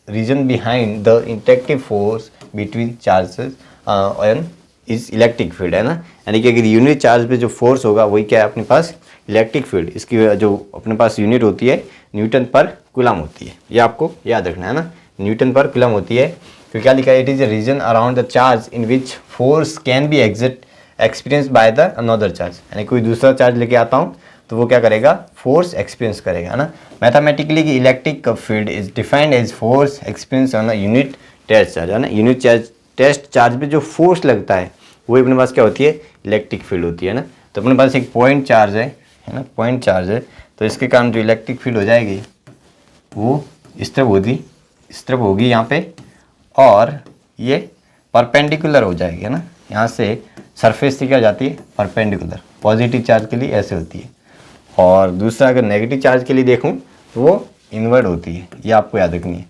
reason behind the interactive force between charges and is electric field, है ना। यानी कि अगर यूनिट चार्ज पे जो फोर्स होगा वही क्या है अपने पास, इलेक्ट्रिक फील्ड। इसकी जो अपने पास यूनिट होती है न्यूटन पर कूलम होती है, ये आपको याद रखना है ना, न्यूटन पर कूलम होती है। फिर क्या लिखा है, it is a region around the charge in which force can be experience by the another charge, यानी कोई दूसरा चार्ज लेके आता हूँ तो वो क्या करेगा, फोर्स एक्सपीरियंस करेगा, है ना। मैथमेटिकली कि electric field is defined as force experience on a unit test charge, है ना। यूनिट टेस्ट चार्ज पे जो फोर्स लगता है वही अपने पास क्या होती है, इलेक्ट्रिक फील्ड होती है ना। तो अपने पास एक पॉइंट चार्ज है ना, पॉइंट चार्ज है, तो इसके कारण जो इलेक्ट्रिक फील्ड हो जाएगी वो इस तरफ होगी यहाँ पे, और ये परपेंडिकुलर हो जाएगी, है ना। यहाँ से सरफेस से क्या हो जाती है, परपेंडिकुलर। पॉजिटिव चार्ज के लिए ऐसे होती है, और दूसरा अगर नेगेटिव चार्ज के लिए देखूँ तो वो इनवर्ड होती है, ये आपको याद रखनी है।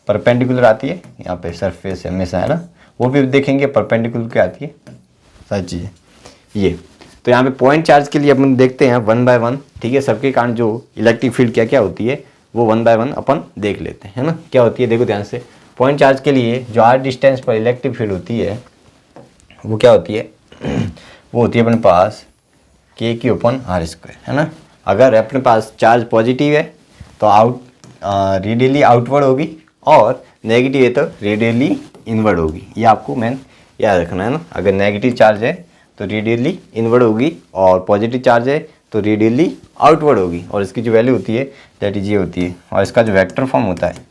परपेंडिकुलर आती है यहाँ पे सरफेस हमेशा, है ना, वो भी देखेंगे परपेंडिकुलर क्या आती है, सारी चीज़ें ये। तो यहाँ पे पॉइंट चार्ज के लिए अपन देखते हैं 1 by 1, ठीक है। सबके कारण जो इलेक्ट्रिक फील्ड क्या क्या होती है वो 1 by 1 अपन देख लेते हैं, है ना। क्या होती है देखो ध्यान से, पॉइंट चार्ज के लिए जो r डिस्टेंस पर इलेक्ट्रिक फील्ड होती है वो क्या होती है, वो होती है अपने पास k/r², है ना। अगर अपने पास चार्ज पॉजिटिव है तो रेडियली आउटवर्ड होगी, और नेगेटिव है तो रेडियली इनवर्ड होगी। ये आपको मेन याद रखना है ना। अगर नेगेटिव चार्ज है तो रेडियली इनवर्ड होगी, और पॉजिटिव चार्ज है तो रेडियली आउटवर्ड होगी, और इसकी जो वैल्यू होती है दैट इज ये होती है। और इसका जो वेक्टर फॉर्म होता है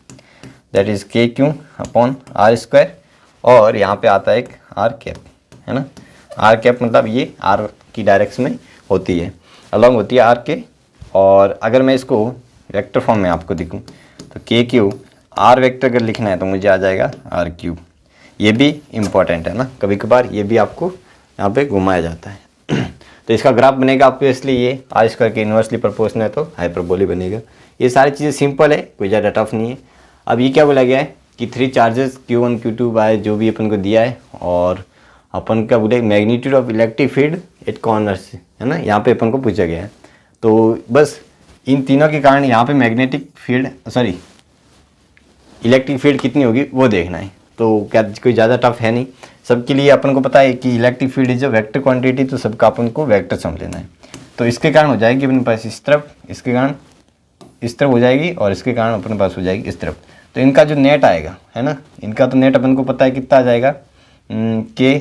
दैट इज के क्यू अपॉन आर स्क्वायर, और यहाँ पे आता है एक आर कैप, है ना। आर कैप मतलब ये आर की डायरेक्शन में होती है, अलॉन्ग होती है आर के। और अगर मैं इसको वेक्टर फॉर्म में आपको दिखूँ तो के क्यू आर वेक्टर अगर लिखना है तो मुझे आ जाएगा आर क्यूब। ये भी इम्पॉर्टेंट है ना, कभी कभार ये भी आपको यहाँ पे घुमाया जाता है। तो इसका ग्राफ बनेगा आपको, इसलिए ये आर स्क्वायर के इन्वर्सली प्रोपोर्शनल है तो हाइपरबोलिक बनेगा। ये सारी चीज़ें सिंपल है, कोई ज़्यादा टफ नहीं है। अब ये क्या बोला गया है कि 3 चार्जेस Q1 Q2 बाय जो भी अपन को दिया है, और अपन का बोले magnitude of electric field at corners, है ना, यहाँ पे अपन को पूछा गया है। तो बस इन तीनों के कारण यहाँ पे मैग्नेटिक फील्ड इलेक्ट्रिक फील्ड कितनी होगी वो देखना है। तो क्या कोई ज़्यादा टफ है नहीं, सबके लिए अपन को पता है कि electric field is a vector quantity, तो सबका अपन को वेक्टर समझ लेना है। तो इसके कारण हो जाएगी अपने पास इस तरफ, इसके कारण इस तरफ हो जाएगी, और इसके कारण अपने पास हो जाएगी इस तरफ। तो इनका जो नेट आएगा, है ना, इनका तो नेट अपन को पता है कितना आ जाएगा, के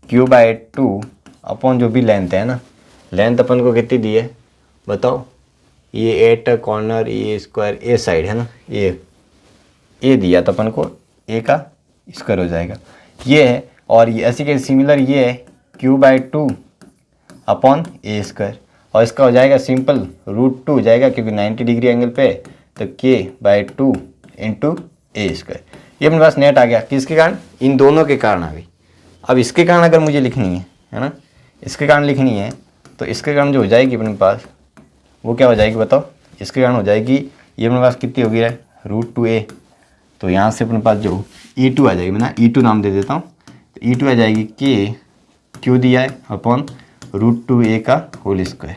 क्यू बाय 2 अपॉन जो भी लेंथ है ना, लेंथ अपन को कितनी दी है बताओ, ये 8 कॉर्नर ए स्क्वायर ए साइड है ना, ये दिया तो अपन को ए का स्क्वायर हो जाएगा, ये है। और ये ऐसे के सिमिलर ये है Q by 2 upon A square, और इसका हो जाएगा सिंपल √2 हो जाएगा क्योंकि 90 डिग्री एंगल पे, तो के बाय 2 इंटू ए स्क्वायर। ये अपने पास नेट आ गया, किसके कारण, इन दोनों के कारण आ गई। अब इसके कारण अगर मुझे लिखनी है ना, इसके कारण लिखनी है, तो इसके कारण जो हो जाएगी अपने पास वो क्या हो जाएगी बताओ, इसके कारण हो जाएगी ये अपने पास कितनी होगी √2a, तो यहाँ से अपने पास जो E2 आ जाएगी, मैं ना E2 नाम दे देता हूँ, तो E2 आ जाएगी के क्यू दिया है अपॉन √2a का होल स्क्वायर,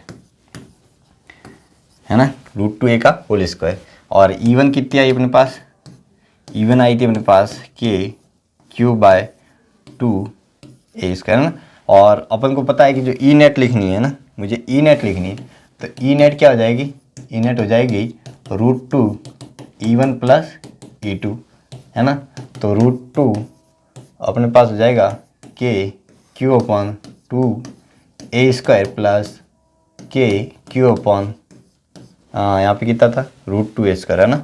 है ना, √2a का होल स्क्वायर। और E1 कितनी आई अपने पास, E1 आई थी अपने पास के क्यू बाय 2a स्क्वायर, है ना। और अपन को पता है कि जो ई नेट लिखनी है ना, मुझे ई नेट लिखनी है, तो ई नेट क्या हो जाएगी, ई नेट हो जाएगी √2 E1 प्लस E2, है ना। तो √2 अपने पास हो जाएगा के Q upon 2a square plus के क्यू अपॉन यहाँ पे कितना था √2a स्क्वायर, है ना।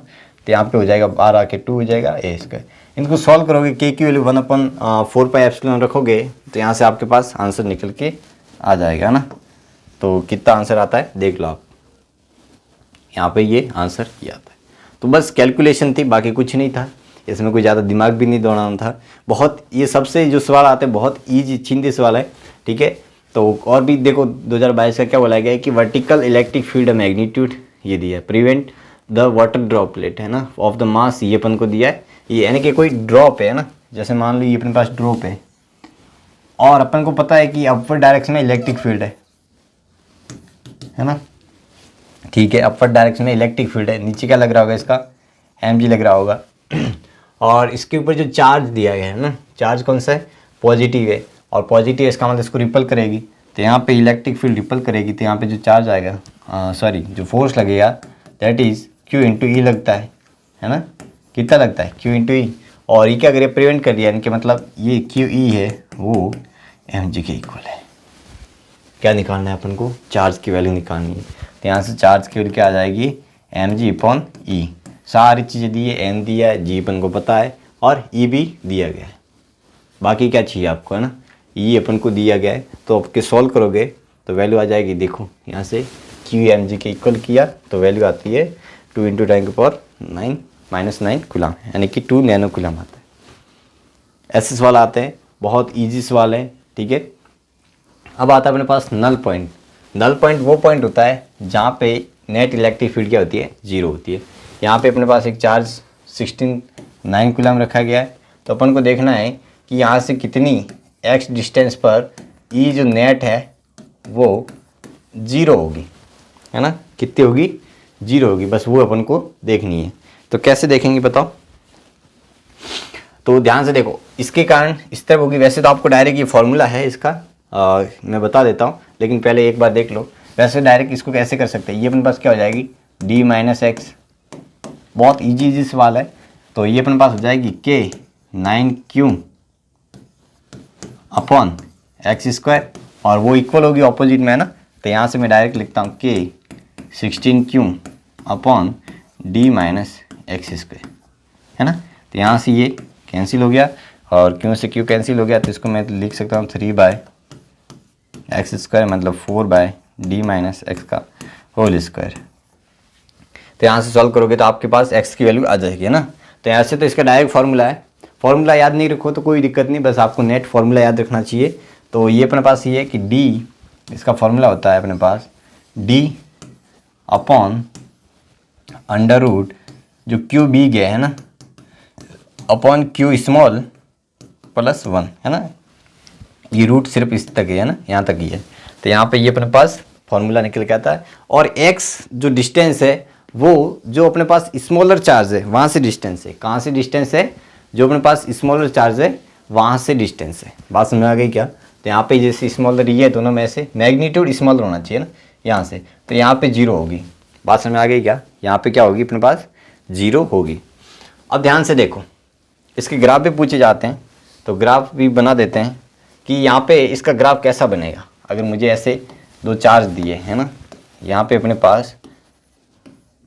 तो यहाँ पे हो जाएगा 12 के 2 हो जाएगा a स्क्वायर। इनको सॉल्व करोगे के की वैल्यू 1/4πε रखोगे तो यहाँ से आपके पास आंसर निकल के आ जाएगा, है ना। तो कितना आंसर आता है देख लो आप, यहाँ पे ये आंसर ये आता है। तो बस कैलकुलेशन थी, बाकी कुछ नहीं था, इसमें कोई ज़्यादा दिमाग भी नहीं दौड़ाना था। बहुत ये सबसे जो सवाल आते हैं बहुत ईजी छिंदी सवाल है, ठीक है। तो और भी देखो 2022 का क्या बोला गया है कि वर्टिकल इलेक्ट्रिक फील्ड मैग्नीट्यूड ये दिया है, प्रिवेंट द वाटर ड्रॉपलेट, है ना, ऑफ द मास, ये अपन को दिया है। ये यानी कि कोई ड्रॉप है ना, जैसे मान लो ये अपने पास ड्रॉप है, और अपन को पता है कि अपवर्ड डायरेक्शन में इलेक्ट्रिक फील्ड है ना, ठीक है, अपवर्ड डायरेक्शन में इलेक्ट्रिक फील्ड है। नीचे क्या लग रहा होगा इसका mg लग रहा होगा, और इसके ऊपर जो चार्ज दिया गया है ना, चार्ज कौन सा है, पॉजिटिव है, और पॉजिटिव इसका मतलब इसको रिपल करेगी, तो यहाँ पे इलेक्ट्रिक फील्ड रिपल करेगी, तो यहाँ पे जो चार्ज आएगा जो फोर्स लगेगा दैट इज़ q इंटू ई लगता है ना, कितना लगता है q इंटू ई। और ये क्या करिए प्रिवेंट कर दिया, इनके मतलब ये क्यू ई है वो mg के इक्वल है। क्या निकालना है अपन को, चार्ज की वैल्यू निकालनी है, तो यहाँ से चार्ज की वैल्यू क्या आ जाएगी mg अपॉन ई। सारी चीज़ें दी है, n दिया है, g अपन को पता है, और e भी दिया गया है। बाकी क्या चाहिए आपको, है ना, e अपन को दिया गया है। तो आपके सॉल्व करोगे तो वैल्यू आ जाएगी, देखो यहाँ से q mg के इक्वल किया तो वैल्यू आती है 2 × 10⁻⁹ कूलम, यानी कि 2 नैनो कूलम आता है। ऐसे सवाल आते हैं, बहुत ईजी सवाल है, ठीक है। अब आता है अपने पास नल पॉइंट। नल पॉइंट वो पॉइंट होता है जहाँ पे नेट इलेक्ट्रिक फील्ड क्या होती है, 0 होती है। यहाँ पे अपने पास एक चार्ज 9 कूलम रखा गया है, तो अपन को देखना है कि यहाँ से कितनी x डिस्टेंस पर ई जो नेट है वो 0 होगी, है ना, कितनी होगी 0 होगी, बस वो अपन को देखनी है। तो कैसे देखेंगे बताओ, तो ध्यान से देखो, इसके कारण इस तरफ होगी। वैसे तो आपको डायरेक्ट ये फॉर्मूला है इसका, मैं बता देता हूँ, लेकिन पहले एक बार देख लो। वैसे डायरेक्ट इसको कैसे कर सकते हैं, ये अपने पास क्या हो जाएगी d - x, बहुत इजी सवाल है। तो ये अपने पास हो जाएगी k 9q upon x square, और वो इक्वल होगी ऑपोजिट में, है ना। तो यहाँ से मैं डायरेक्ट लिखता हूँ के 16Q upon D minus x square, है ना। तो यहाँ से ये कैंसिल हो गया और क्यू से क्यू कैंसिल हो गया, तो इसको मैं लिख सकता हूँ 3/x स्क्वायर मतलब 4/d माइनस एक्स का होल स्क्वायर। तो यहाँ से सॉल्व करोगे तो आपके पास x की वैल्यू आ जाएगी, है ना। तो ऐसे तो इसका डायरेक्ट फार्मूला है, फार्मूला याद नहीं रखो तो कोई दिक्कत नहीं, बस आपको नेट फार्मूला याद रखना चाहिए। तो ये अपने पास ये है कि d, इसका फार्मूला होता है अपने पास d अपॉन अंडर रूट जो क्यू बी गया है ना अपॉन क्यू स्मॉल प्लस 1, है ना। ये रूट सिर्फ इस तक है ना, यहाँ तक ही है। तो यहाँ पे ये अपने पास फॉर्मूला निकल के आता है। और x जो डिस्टेंस है वो जो अपने पास स्मॉलर चार्ज है वहाँ से डिस्टेंस है। कहाँ से डिस्टेंस है? जो अपने पास स्मॉलर चार्ज है वहाँ से डिस्टेंस है। बात समझ आ गई क्या? तो यहाँ पे जैसे स्मॉलर ये है, दोनों में से मैग्नीट्यूड स्मॉलर होना चाहिए ना यहाँ से, तो यहाँ पे 0 होगी। बात समझ आ गई क्या? यहाँ पे क्या होगी अपने पास? 0 होगी। अब ध्यान से देखो, इसके ग्राफ भी पूछे जाते हैं तो ग्राफ भी बना देते हैं कि यहाँ पे इसका ग्राफ कैसा बनेगा। अगर मुझे ऐसे दो चार्ज दिए है ना, यहाँ पे अपने पास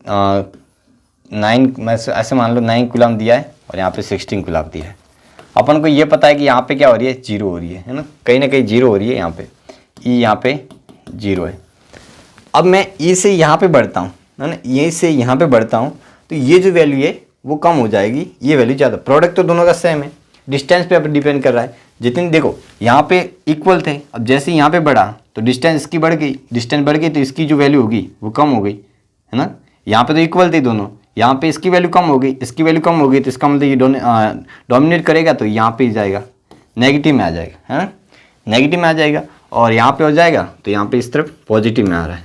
9 मैं ऐसे मान लो 9 कूलम दिया है और यहाँ पे 16 कूलम दिया है। अपन को ये पता है कि यहाँ पे क्या हो रही है? 0 हो रही है ना, कहीं ना कहीं 0 हो रही है यहाँ पे, ई यहाँ पे 0 है। अब मैं ई से यहाँ पे बढ़ता हूँ, है ना, ये से यहाँ पे बढ़ता हूँ तो ये जो वैल्यू है वो कम हो जाएगी, ये वैल्यू ज़्यादा। प्रोडक्ट तो दोनों का सेम है, डिस्टेंस पे अब डिपेंड कर रहा है। जितनी देखो यहाँ पे इक्वल थे, अब जैसे यहाँ पे बढ़ा तो डिस्टेंस इसकी बढ़ गई, डिस्टेंस बढ़ गई तो इसकी जो वैल्यू होगी वो कम हो गई, है ना। यहाँ पे तो इक्वल थे दोनों, यहाँ पे इसकी वैल्यू कम हो गई, इसकी वैल्यू कम हो गई, तो इसका मतलब ये डोमिनेट करेगा तो यहाँ पे जाएगा नेगेटिव में आ जाएगा, है ना, नेगेटिव में आ जाएगा। और यहाँ पे हो जाएगा तो यहाँ पे इस तरफ पॉजिटिव में आ रहा है।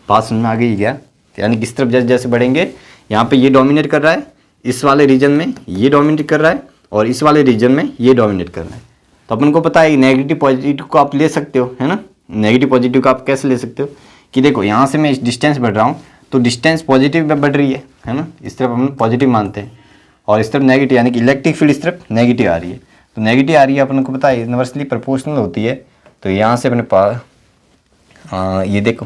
बात समझ में आ गई क्या? यानी किस तरफ जैसे जैसे बढ़ेंगे, यहाँ पे ये डोमिनेट कर रहा है, इस वाले रीजन में ये डोमिनेट कर रहा है और इस वाले रीजन में ये डोमिनेट कर रहा है। तो अपन को पता है नेगेटिव पॉजिटिव को आप ले सकते हो, है ना। नेगेटिव पॉजिटिव को आप कैसे ले सकते हो कि देखो यहाँ से मैं इस डिस्टेंस बढ़ रहा हूँ तो डिस्टेंस पॉजिटिव में बढ़ रही है ना, इस तरफ हम पॉजिटिव मानते हैं और इस तरफ नेगेटिव, यानी कि इलेक्ट्रिक फील्ड इस तरफ नेगेटिव आ रही है। तो नेगेटिव आ रही है अपन को पता है इन्वर्सली प्रोपोर्शनल होती है। तो यहाँ से अपने पास ये देखो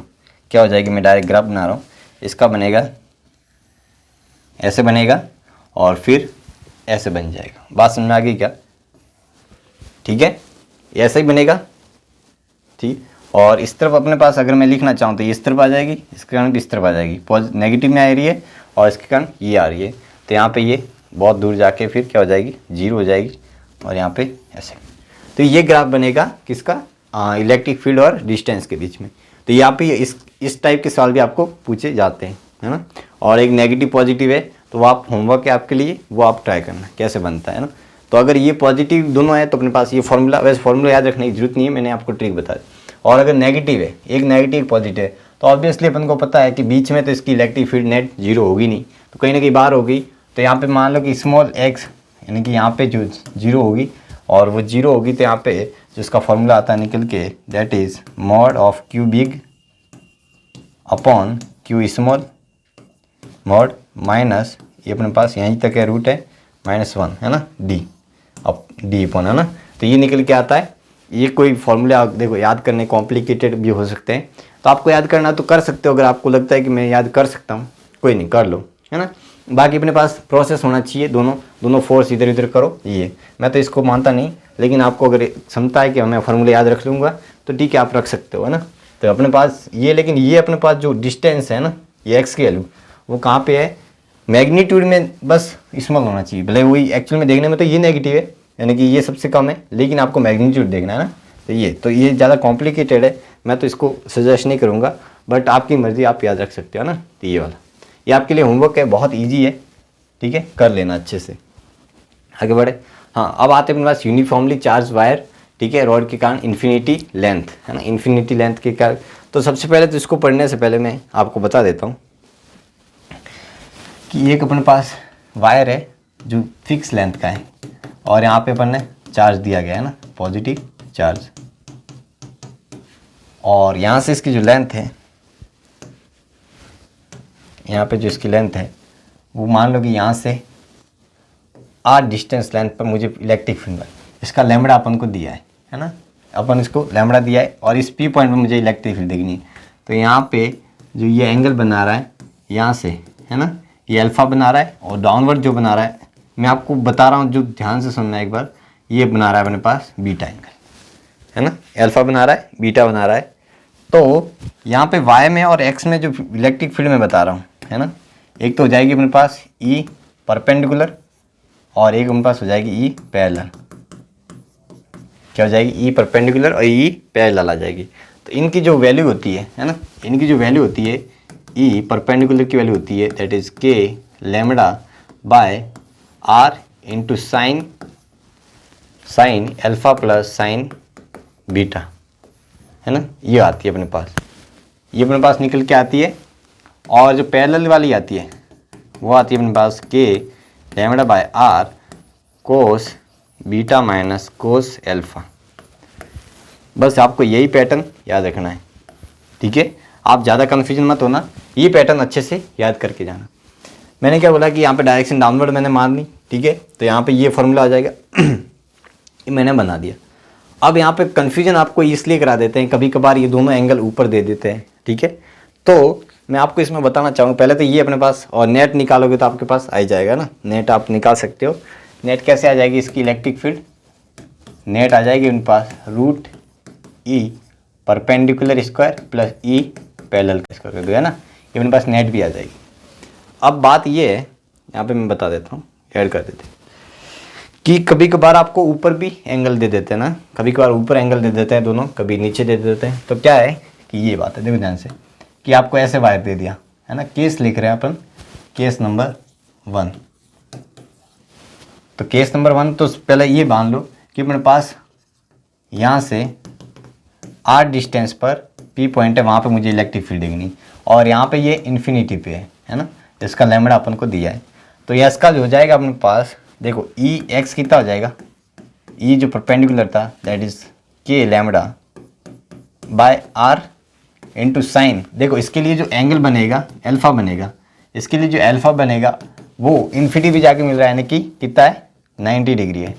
क्या हो जाएगी, मैं डायरेक्ट ग्राफ बना रहा हूँ, इसका बनेगा ऐसे बनेगा और फिर ऐसे बन जाएगा। बात समझ में आ गई क्या? ठीक है, ऐसा ही बनेगा, ठीक। और इस तरफ अपने पास अगर मैं लिखना चाहूँ तो ये इस तरफ आ जाएगी, इसके कारण इस तरफ आ जाएगी, नेगेटिव में आ रही है और इसके कारण ये आ रही है। तो यहाँ पे ये बहुत दूर जाके फिर क्या हो जाएगी? 0 हो जाएगी और यहाँ पे ऐसे। तो ये ग्राफ बनेगा किसका? इलेक्ट्रिक फील्ड और डिस्टेंस के बीच में। तो यहाँ पे इस टाइप के सवाल भी आपको पूछे जाते हैं, है ना। और एक नेगेटिव पॉजिटिव है तो वो आप होमवर्क है आपके लिए, वो आप ट्राई करना कैसे बनता है ना। तो अगर ये पॉजिटिव दोनों है तो अपने पास ये फॉर्मूला, वैसे फॉर्मूला याद रखने की जरूरत नहीं है, मैंने आपको ट्रिक बता दी। और अगर नेगेटिव है, एक नेगेटिव पॉजिटिव है, तो ऑब्वियसली अपन को पता है कि बीच में तो इसकी इलेक्ट्रिक फील्ड नेट 0 होगी नहीं, तो कहीं ना कहीं बाहर होगी। तो यहाँ पे मान लो कि स्मॉल x यानी कि यहाँ पे जो 0 होगी और वो 0 होगी, तो यहाँ पे जो इसका फॉर्मूला आता है निकल के, that is mod of Q big upon Q small mod minus, ये अपने पास यहीं तक है रूट है -1, है ना, डी अब डी अपॉन, है ना। तो ये निकल के आता है। ये कोई फॉर्मूले आप देखो याद करने कॉम्प्लिकेटेड भी हो सकते हैं, तो आपको याद करना तो कर सकते हो। अगर आपको लगता है कि मैं याद कर सकता हूँ, कोई नहीं, कर लो, है ना। बाकी अपने पास प्रोसेस होना चाहिए, दोनों फोर्स इधर उधर करो। ये मैं तो इसको मानता नहीं, लेकिन आपको अगर क्षमता है कि मैं फार्मूला याद रख लूँगा तो ठीक है, आप रख सकते हो, है ना। तो अपने पास ये, लेकिन ये अपने पास जो डिस्टेंस है ना, ये एक्स की वैल्यू वो कहाँ पे है? मैग्नीट्यूड में बस स्मॉल होना चाहिए, भले वही एक्चुअल में देखने में तो ये नेगेटिव है, यानी कि ये सबसे कम है, लेकिन आपको मैग्नीट्यूड देखना है ना। तो ये ज़्यादा कॉम्प्लिकेटेड है, मैं तो इसको सजेस्ट नहीं करूँगा, बट आपकी मर्ज़ी, आप याद रख सकते हो ना। तो ये वाला ये आपके लिए होमवर्क है, बहुत ईजी है, ठीक है, कर लेना अच्छे से, आगे बढ़े। हाँ, अब आते हैं अपने पास यूनिफॉर्मली चार्ज वायर, ठीक है, रॉड के कारण इन्फिनिटी लेंथ, है ना, इन्फिनिटी लेंथ के कारण। तो सबसे पहले तो इसको पढ़ने से पहले मैं आपको बता देता हूँ कि एक अपने पास वायर है जो फिक्स लेंथ का है और यहाँ पे अपन ने चार्ज दिया गया है ना, पॉजिटिव चार्ज, और यहाँ से इसकी जो लेंथ है, यहाँ पे जो इसकी लेंथ है वो मान लो कि यहाँ से आर डिस्टेंस लेंथ पर मुझे इलेक्ट्रिक फील्ड, इसका लैम्बडा अपन को दिया है ना। अपन इसको लैम्बडा दिया है और इस पी पॉइंट पे मुझे इलेक्ट्रिक फील्ड देखनी है। तो यहाँ पे जो ये एंगल बना रहा है यहाँ से, है ना, ये अल्फ़ा बना रहा है और डाउनवर्ड जो बना रहा है, मैं आपको बता रहा हूँ, जो ध्यान से सुनना है एक बार, ये बना रहा है अपने पास बीटा एंगल, है ना, अल्फ़ा बना रहा है, बीटा बना रहा है। तो यहाँ पे वाई में और एक्स में जो इलेक्ट्रिक फील्ड में बता रहा हूँ, है ना, एक तो हो जाएगी अपने पास ई परपेंडिकुलर और एक अपने पास हो जाएगी ई पैरेलल। क्या हो जाएगी? ई परपेंडिकुलर और ई पैरेलल आ जाएगी। तो इनकी जो वैल्यू होती है ना, इनकी जो वैल्यू होती है, ई परपेंडिकुलर की वैल्यू होती है that is K lambda by R into sine alpha plus sine beta, है ना, ये आती है अपने पास, ये अपने पास निकल के आती है। और जो पैरेलल वाली आती है वो आती है अपने पास K lambda by R cos beta minus cos alpha. बस आपको यही पैटर्न याद रखना है, ठीक है। आप ज़्यादा कन्फ्यूजन मत होना, ये पैटर्न अच्छे से याद करके जाना। मैंने क्या बोला कि यहाँ पे डायरेक्शन डाउनवर्ड मैंने मान ली, ठीक है, तो यहाँ पे ये फॉर्मूला आ जाएगा ये मैंने बना दिया। अब यहाँ पे कन्फ्यूजन आपको इसलिए करा देते हैं, कभी कभार ये दोनों एंगल ऊपर दे देते हैं, ठीक है। तो मैं आपको इसमें बताना चाहूँगा, पहले तो ये अपने पास, और नेट निकालोगे तो आपके पास आ ही जाएगा ना, नेट आप निकाल सकते हो। नेट कैसे आ जाएगी इसकी इलेक्ट्रिक फील्ड? नेट आ जाएगी अपने पास root E perpendicular square plus E parallel का स्क्वायर कर दो, है ना, ये अपने पास नेट भी आ जाएगी। अब बात ये है, यहाँ पे मैं बता देता हूँ, ऐड कर देते हैं कि कभी कभार आपको ऊपर भी एंगल दे देते हैं ना, कभी कभार ऊपर एंगल दे देते हैं दोनों, कभी नीचे दे देते हैं। तो क्या है कि ये बात है, देखो ध्यान से, कि आपको ऐसे वायर दे दिया, है ना, केस लिख रहे हैं अपन, केस नंबर 1। तो केस नंबर 1, तो पहले ये मान लो कि अपने पास यहाँ से आर डिस्टेंस पर पी पॉइंट है, वहाँ पे मुझे इलेक्ट्रिक फील्ड देखनी, और यहाँ पे ये इन्फिनिटी पे है ना, इसका लैम्बडा अपन को दिया है। तो ये इसका जो हो जाएगा अपने पास, देखो ई एक्स कितना हो जाएगा, ई जो परपेंडिकुलर था that is K lambda by R into sine. देखो इसके लिए जो एंगल बनेगा अल्फ़ा बनेगा, इसके लिए जो अल्फ़ा बनेगा वो इन्फिनिटी भी जाके मिल रहा है, यानी कि कितना है 90 डिग्री है,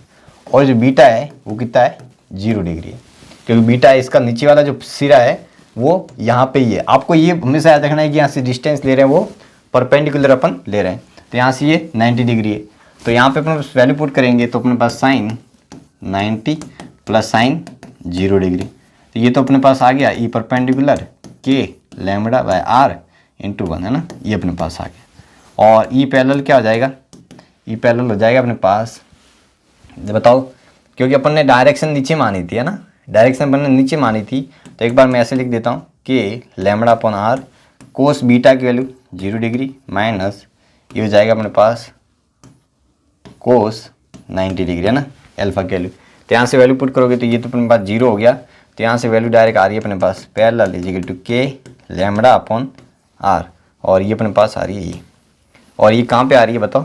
और जो बीटा है वो कितना है 0 डिग्री है, क्योंकि बीटा है इसका नीचे वाला जो सिरा है वो यहाँ पे ही है। आपको ये हमेशा याद रखना है कि यहाँ से डिस्टेंस ले रहे हैं वो परपेंडिकुलर अपन ले रहे हैं, तो यहाँ से ये 90 डिग्री है। तो यहाँ पे अपने वैल्यू पुट करेंगे तो अपने पास साइन 90 प्लस साइन 0 डिग्री, तो ये तो अपने पास आ गया ई परपेंडिकुलर के लैम्बडा बाय आर इंटू 1, है ना, ये अपने पास आ गया। और ई पैरेलल क्या हो जाएगा? ई पैरेलल हो जाएगा अपने पास, बताओ, क्योंकि अपन ने डायरेक्शन नीचे मानी थी, है ना, डायरेक्शन अपन ने नीचे मानी थी, तो एक बार मैं ऐसे लिख देता हूँ कि lambda upon R cos beta की वैल्यू 0 डिग्री माइनस ये हो जाएगा अपने पास कोस 90 डिग्री, है ना, अल्फ़ा की वैल्यू। तो यहाँ से वैल्यू पुट करोगे तो ये तो अपने पास 0 हो गया, तो यहाँ से वैल्यू डायरेक्ट आ रही है अपने पास पैरेलल इज इक्वल टू के लैम्बडा अपॉन आर, और ये अपने पास आ रही है ये, और ये कहाँ पे आ रही है बताओ?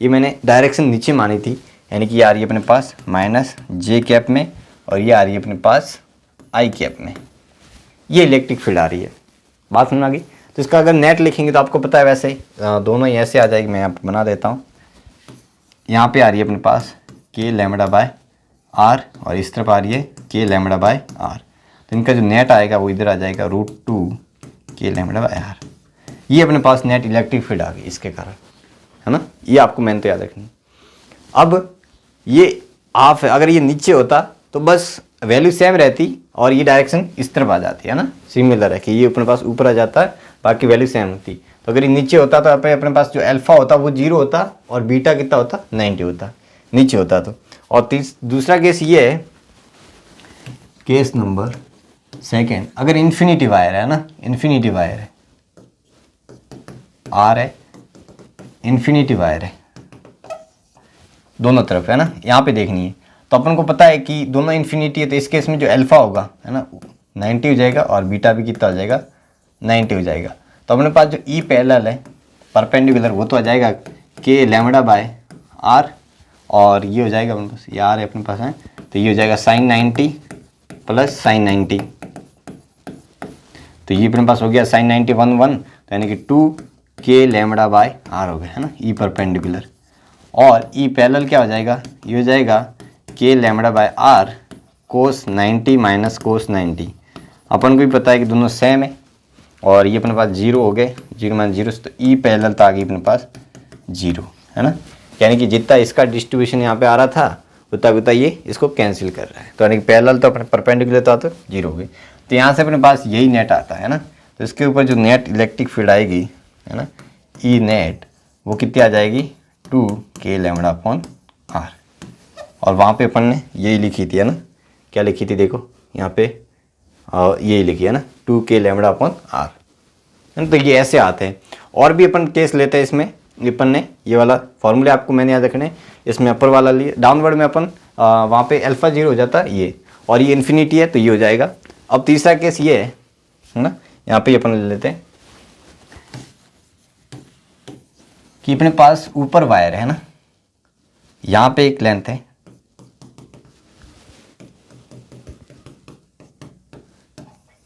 ये मैंने डायरेक्शन नीचे मानी थी, यानी कि ये आ रही है अपने पास माइनस जे कैप में, और ये आ रही है अपने पास आई कैप में, ये इलेक्ट्रिक फील्ड आ रही है। बात समझ आ गई? तो इसका अगर नेट लिखेंगे तो आपको पता है वैसे ही दोनों ही ऐसे आ जाएगी, मैं यहाँ पे बना देता हूँ। यहाँ पे आ रही है अपने पास के लैम्बडा बाय आर, और इस तरफ आ रही है के लैम्बडा बाय आर, तो इनका जो नेट आएगा वो इधर आ जाएगा √2 के लैम्बडा बाय आर। ये अपने पास नेट इलेक्ट्रिक फील्ड आ गई इसके कारण, है ना, ये आपको मैंने तो याद रखनी। अब ये हाफ है, अगर ये नीचे होता तो बस वैल्यू सेम रहती और ये डायरेक्शन इस तरफ आ जाती है ना, सिमिलर है कि ये अपने पास ऊपर आ जाता है, बाकी वैल्यू सेम होती। तो अगर ये नीचे होता तो अपने पास जो अल्फ़ा होता वो 0 होता और बीटा कितना होता 90 होता, नीचे होता तो। और दूसरा केस ये है, केस नंबर 2, अगर इन्फिनिटी वायर है ना, इन्फिनिटी वायर है, आर है, इन्फिनिटी वायर है दोनों तरफ, है ना, यहाँ पे देखनी है। तो अपन को पता है कि दोनों इन्फिनिटी है, तो इस केस में जो अल्फ़ा होगा, है ना, 90 हो जाएगा, और बीटा भी कितना हो जाएगा 90 हो जाएगा। तो अपने पास जो ई पैरेलल है परपेंडिकुलर वो तो आ जाएगा के लैम्बडा बाय आर, और ये हो जाएगा अपने पास, ये आर है अपने पास है, तो ये हो जाएगा साइन 90 प्लस साइन 90, तो ये अपने पास हो गया साइन 90 1 तो यानी कि 2 के लैम्बडा बाय आर हो गया, है ना, ई परपेंडिकुलर। और ई पैरेलल क्या हो जाएगा? ये हो जाएगा K lambda by R cos 90 minus cos 90, अपन को भी पता है कि दोनों सेम है और ये अपने पास 0 हो गए, 0 माइनस 0 तो ई पैरेलल तो आ गई अपने पास 0, है ना। यानी कि जितना इसका डिस्ट्रीब्यूशन यहाँ पे आ रहा था उतना उतना ये इसको कैंसिल कर रहा है, तो यानी कि पैरेलल तो अपने परपेंडिकुलर था तो 0 हो गई। तो यहाँ से अपने पास यही नेट आता है ना, तो इसके ऊपर जो नेट इलेक्ट्रिक फील्ड आएगी, है ना, ई नेट, वो कितनी आ जाएगी 2k लैम्बडा अपॉन r। और वहाँ पे अपन ने यही लिखी थी, है ना, क्या लिखी थी देखो यहाँ पे, यही लिखी है ना 2k लैम्बडा अपॉन r। तो ये ऐसे आते हैं। और भी अपन केस लेते हैं इसमें, अपन ने ये वाला फॉर्मूले आपको मैंने याद रखने, इसमें अपर वाला लिए, डाउनवर्ड में अपन वहाँ पे अल्फा 0 हो जाता है ये, और ये इन्फिनिटी है तो ये हो जाएगा। अब तीसरा केस ये है ना, यहाँ पे अपन ले लेते हैं कि अपने पास ऊपर वायर है ना, यहाँ पे एक लेंथ है,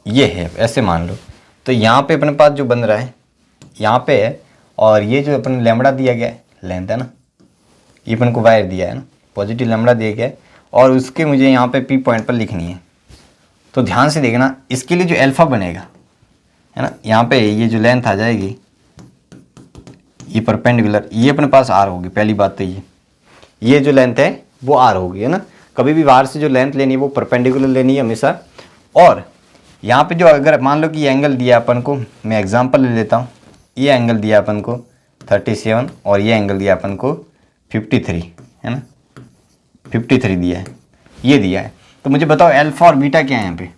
ये है, ऐसे मान लो। तो यहाँ पे अपने पास जो बन रहा है यहाँ पे है, और ये जो अपन लैम्बडा दिया गया है लेंथ है ना, ये अपन को वायर दिया है ना, पॉजिटिव लैम्बडा दिया गया है, और उसके मुझे यहाँ पे पी पॉइंट पर लिखनी है। तो ध्यान से देखना, इसके लिए जो अल्फा बनेगा, है ना, यहाँ पे ये जो लेंथ आ जाएगी ये परपेंडिकुलर, ये अपने पास आर होगी। पहली बात तो ये जो लेंथ है वो आर होगी, है ना। कभी भी बाहर से जो लेंथ लेनी है वो परपेंडिकुलर लेनी है हमेशा। और यहाँ पे जो अगर मान लो कि ये एंगल दिया अपन को, मैं एग्जांपल ले लेता हूँ, ये एंगल दिया अपन को 37 और ये एंगल दिया अपन को 53, है ना, 53 दिया है, ये दिया है। तो मुझे बताओ अल्फा और बीटा क्या है यहाँ पे,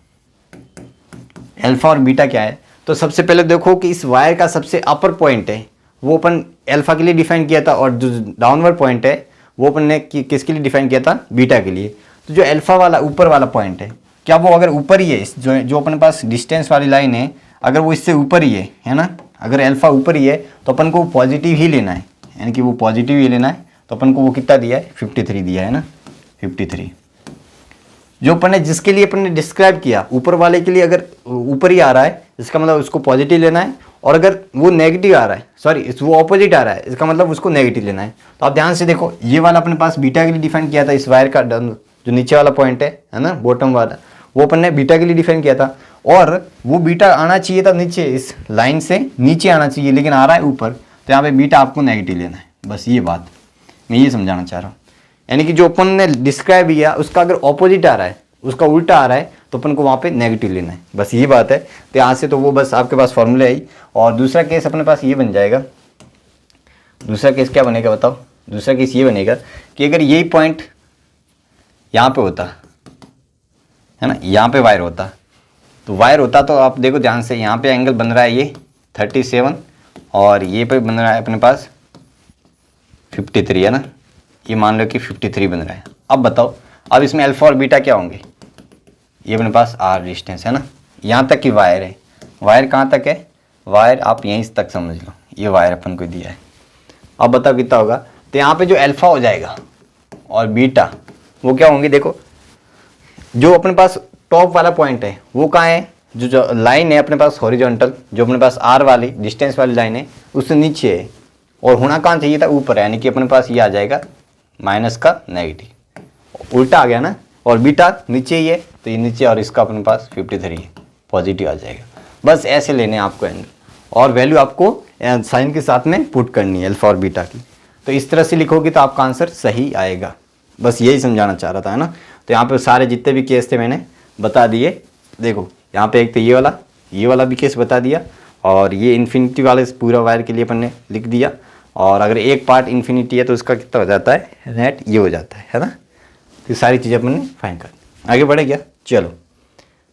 अल्फा और बीटा क्या है। तो सबसे पहले देखो कि इस वायर का सबसे अपर पॉइंट है वो अपन अल्फा के लिए डिफाइन किया था, और जो डाउनवर्ड पॉइंट है वो अपन ने किसके लिए डिफाइन किया था, बीटा के लिए। तो जो अल्फा वाला ऊपर वाला पॉइंट है, क्या वो अगर ऊपर ही है, जो अपने पास डिस्टेंस वाली लाइन है, अगर वो इससे ऊपर ही है ना, अगर अल्फा ऊपर ही है तो अपन को पॉजिटिव ही लेना है, यानी कि वो पॉजिटिव ही लेना है। तो अपन को वो कितना दिया है 53 दिया है ना, 53 जो अपन ने जिसके लिए अपन ने डिस्क्राइब किया, ऊपर वाले के लिए अगर ऊपर ही आ रहा है इसका मतलब उसको पॉजिटिव लेना है, और अगर वो नेगेटिव आ रहा है, सॉरी वो ऑपोजिट आ रहा है, इसका मतलब उसको नेगेटिव लेना है। तो आप ध्यान से देखो, ये वाला अपने पास बीटा के लिए डिफाइन किया था, इस वायर का जो नीचे वाला पॉइंट है ना, बॉटम वाला, वो अपन ने बीटा के लिए डिफाइन किया था, और वो बीटा आना चाहिए था नीचे, इस लाइन से नीचे आना चाहिए, लेकिन आ रहा है ऊपर, तो यहाँ पे बीटा आपको नेगेटिव लेना है। बस ये बात मैं ये समझाना चाह रहा हूँ, यानी कि जो अपन ने डिस्क्राइब किया उसका अगर ऑपोजिट आ रहा है, उसका उल्टा आ रहा है, तो अपन को वहाँ पे नेगेटिव लेना है, बस ये बात है। तो यहाँ से तो वो बस आपके पास फॉर्मूला है। और दूसरा केस अपने पास ये बन जाएगा, दूसरा केस क्या बनेगा बताओ, दूसरा केस ये बनेगा कि अगर यही पॉइंट यहाँ पे होता है ना, यहाँ पे वायर होता, तो वायर होता तो आप देखो ध्यान से, यहाँ पे एंगल बन रहा है ये 37 और ये पे बन रहा है अपने पास 53, है ना, ये मान लो कि 53 बन रहा है। अब बताओ, अब इसमें अल्फा और बीटा क्या होंगे, ये अपने पास आर डिस्टेंस है ना, यहाँ तक की वायर है, वायर कहाँ तक है, वायर आप यहीं तक समझ लो, ये वायर अपन को दिया है। अब बताओ कितना होगा, तो यहाँ पे जो अल्फा हो जाएगा और बीटा वो क्या होंगे, देखो जो अपने पास टॉप वाला पॉइंट है वो कहाँ है, जो लाइन है अपने पास हॉरिजॉन्टल, जो अपने पास आर वाली डिस्टेंस वाली लाइन है उससे नीचे है, और होना कहाँ चाहिए था, ऊपर है, यानी कि अपने पास ये आ जाएगा माइनस का नेगेटिव, उल्टा आ गया ना, और बीटा नीचे ही है तो ये नीचे, और इसका अपने पास 53 है, पॉजिटिव आ जाएगा। बस ऐसे लेने आपको एंगल, और वैल्यू आपको साइन के साथ में पुट करनी है अल्फा और बीटा की। तो इस तरह से लिखोगे तो आपका आंसर सही आएगा। बस यही समझाना चाह रहा था, है ना। तो यहाँ पे सारे जितने भी केस थे मैंने बता दिए। देखो यहाँ पे एक तो ये वाला भी केस बता दिया, और ये इन्फिनिटी वाले पूरा वायर के लिए अपन ने लिख दिया, और अगर एक पार्ट इन्फिनिटी है तो उसका कितना हो जाता है, नेट ये हो जाता है ना। तो सारी चीज़ें अपन ने फाइंड कर, आगे बढ़े क्या, चलो।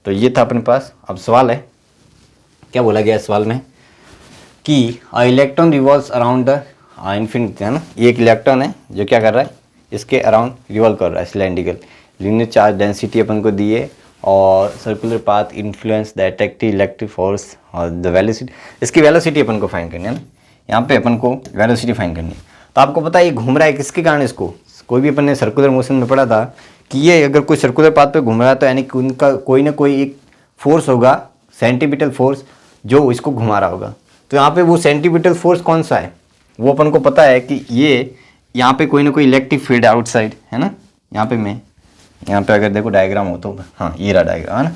तो ये था अपने पास। अब सवाल है, क्या बोला गया सवाल में कि electron revolves around the infinity, है ना। ये एक इलेक्ट्रॉन है जो क्या कर रहा है, इसके अराउंड रिवॉल्व कर रहा है सिलेंड्रिकल, लीनियर चार्ज डेंसिटी अपन को दी है, और circular path influence the attractive electric force और द वेलोसिटी, इसकी वेलोसिटी अपन को फाइंड करनी है ना। यहाँ पे अपन को वेलोसिटी फाइंड करनी है। तो आपको पता है ये घूम रहा है किसके कारण, इसको कोई भी अपन ने सर्कुलर मोशन में पढ़ा था कि ये अगर कोई सर्कुलर पाथ पे घूम रहा है तो यानी कि उनका कोई ना कोई एक फोर्स होगा, सेंटीपिटल फोर्स, जो इसको घुमा रहा होगा। तो यहाँ पे वो सेंटीपिटल फोर्स कौन सा है, वो अपन को पता है कि ये यहाँ पे कोई ना कोई इलेक्ट्रिक फील्ड आउटसाइड, है ना। यहाँ पे मैं यहाँ पे अगर देखो डायग्राम हो तो हाँ ये रहा डायग्राम है ना।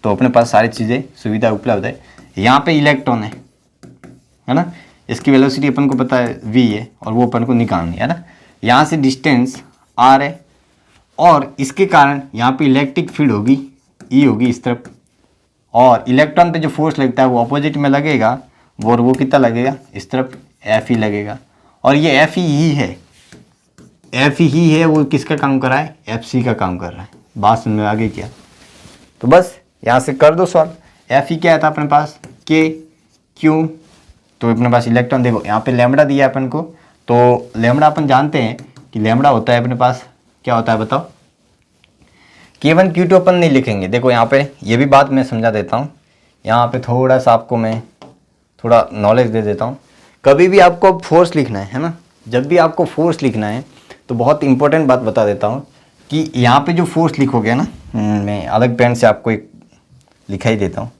तो अपने पास सारी चीज़ें सुविधा उपलब्ध है। यहाँ पे इलेक्ट्रॉन है ना, इसकी वेलोसिटी अपन को पता है v है और वो अपन को निकालनी है ना। यहाँ से डिस्टेंस r है और इसके कारण यहाँ पे इलेक्ट्रिक फील्ड होगी E होगी इस तरफ, और इलेक्ट्रॉन पे जो फोर्स लगता है वो अपोजिट में लगेगा, वो कितना लगेगा इस तरफ F ही लगेगा। और ये F ही है, F ही है, वो किसका काम कर रहा है, FC का काम कर रहा है। बात समझ में आ गई क्या? तो बस यहाँ से कर दो सॉल्व। F ही क्या था अपने पास, K Q, तो अपने पास इलेक्ट्रॉन देखो यहाँ पे लैम्बडा दिया है अपन को, तो लैम्बडा अपन जानते हैं कि लैम्बडा होता है अपने पास क्या होता है बताओ। K1 Q2 अपन नहीं लिखेंगे, देखो यहाँ पे ये भी बात मैं समझा देता हूँ। यहाँ पे थोड़ा सा आपको मैं थोड़ा नॉलेज दे देता हूँ। कभी भी आपको फोर्स लिखना है ना, जब भी आपको फोर्स लिखना है तो बहुत इंपॉर्टेंट बात बता देता हूँ कि यहाँ पे जो फोर्स लिखोगे ना, मैं अलग पेन से आपको एक लिखा ही देता हूँ।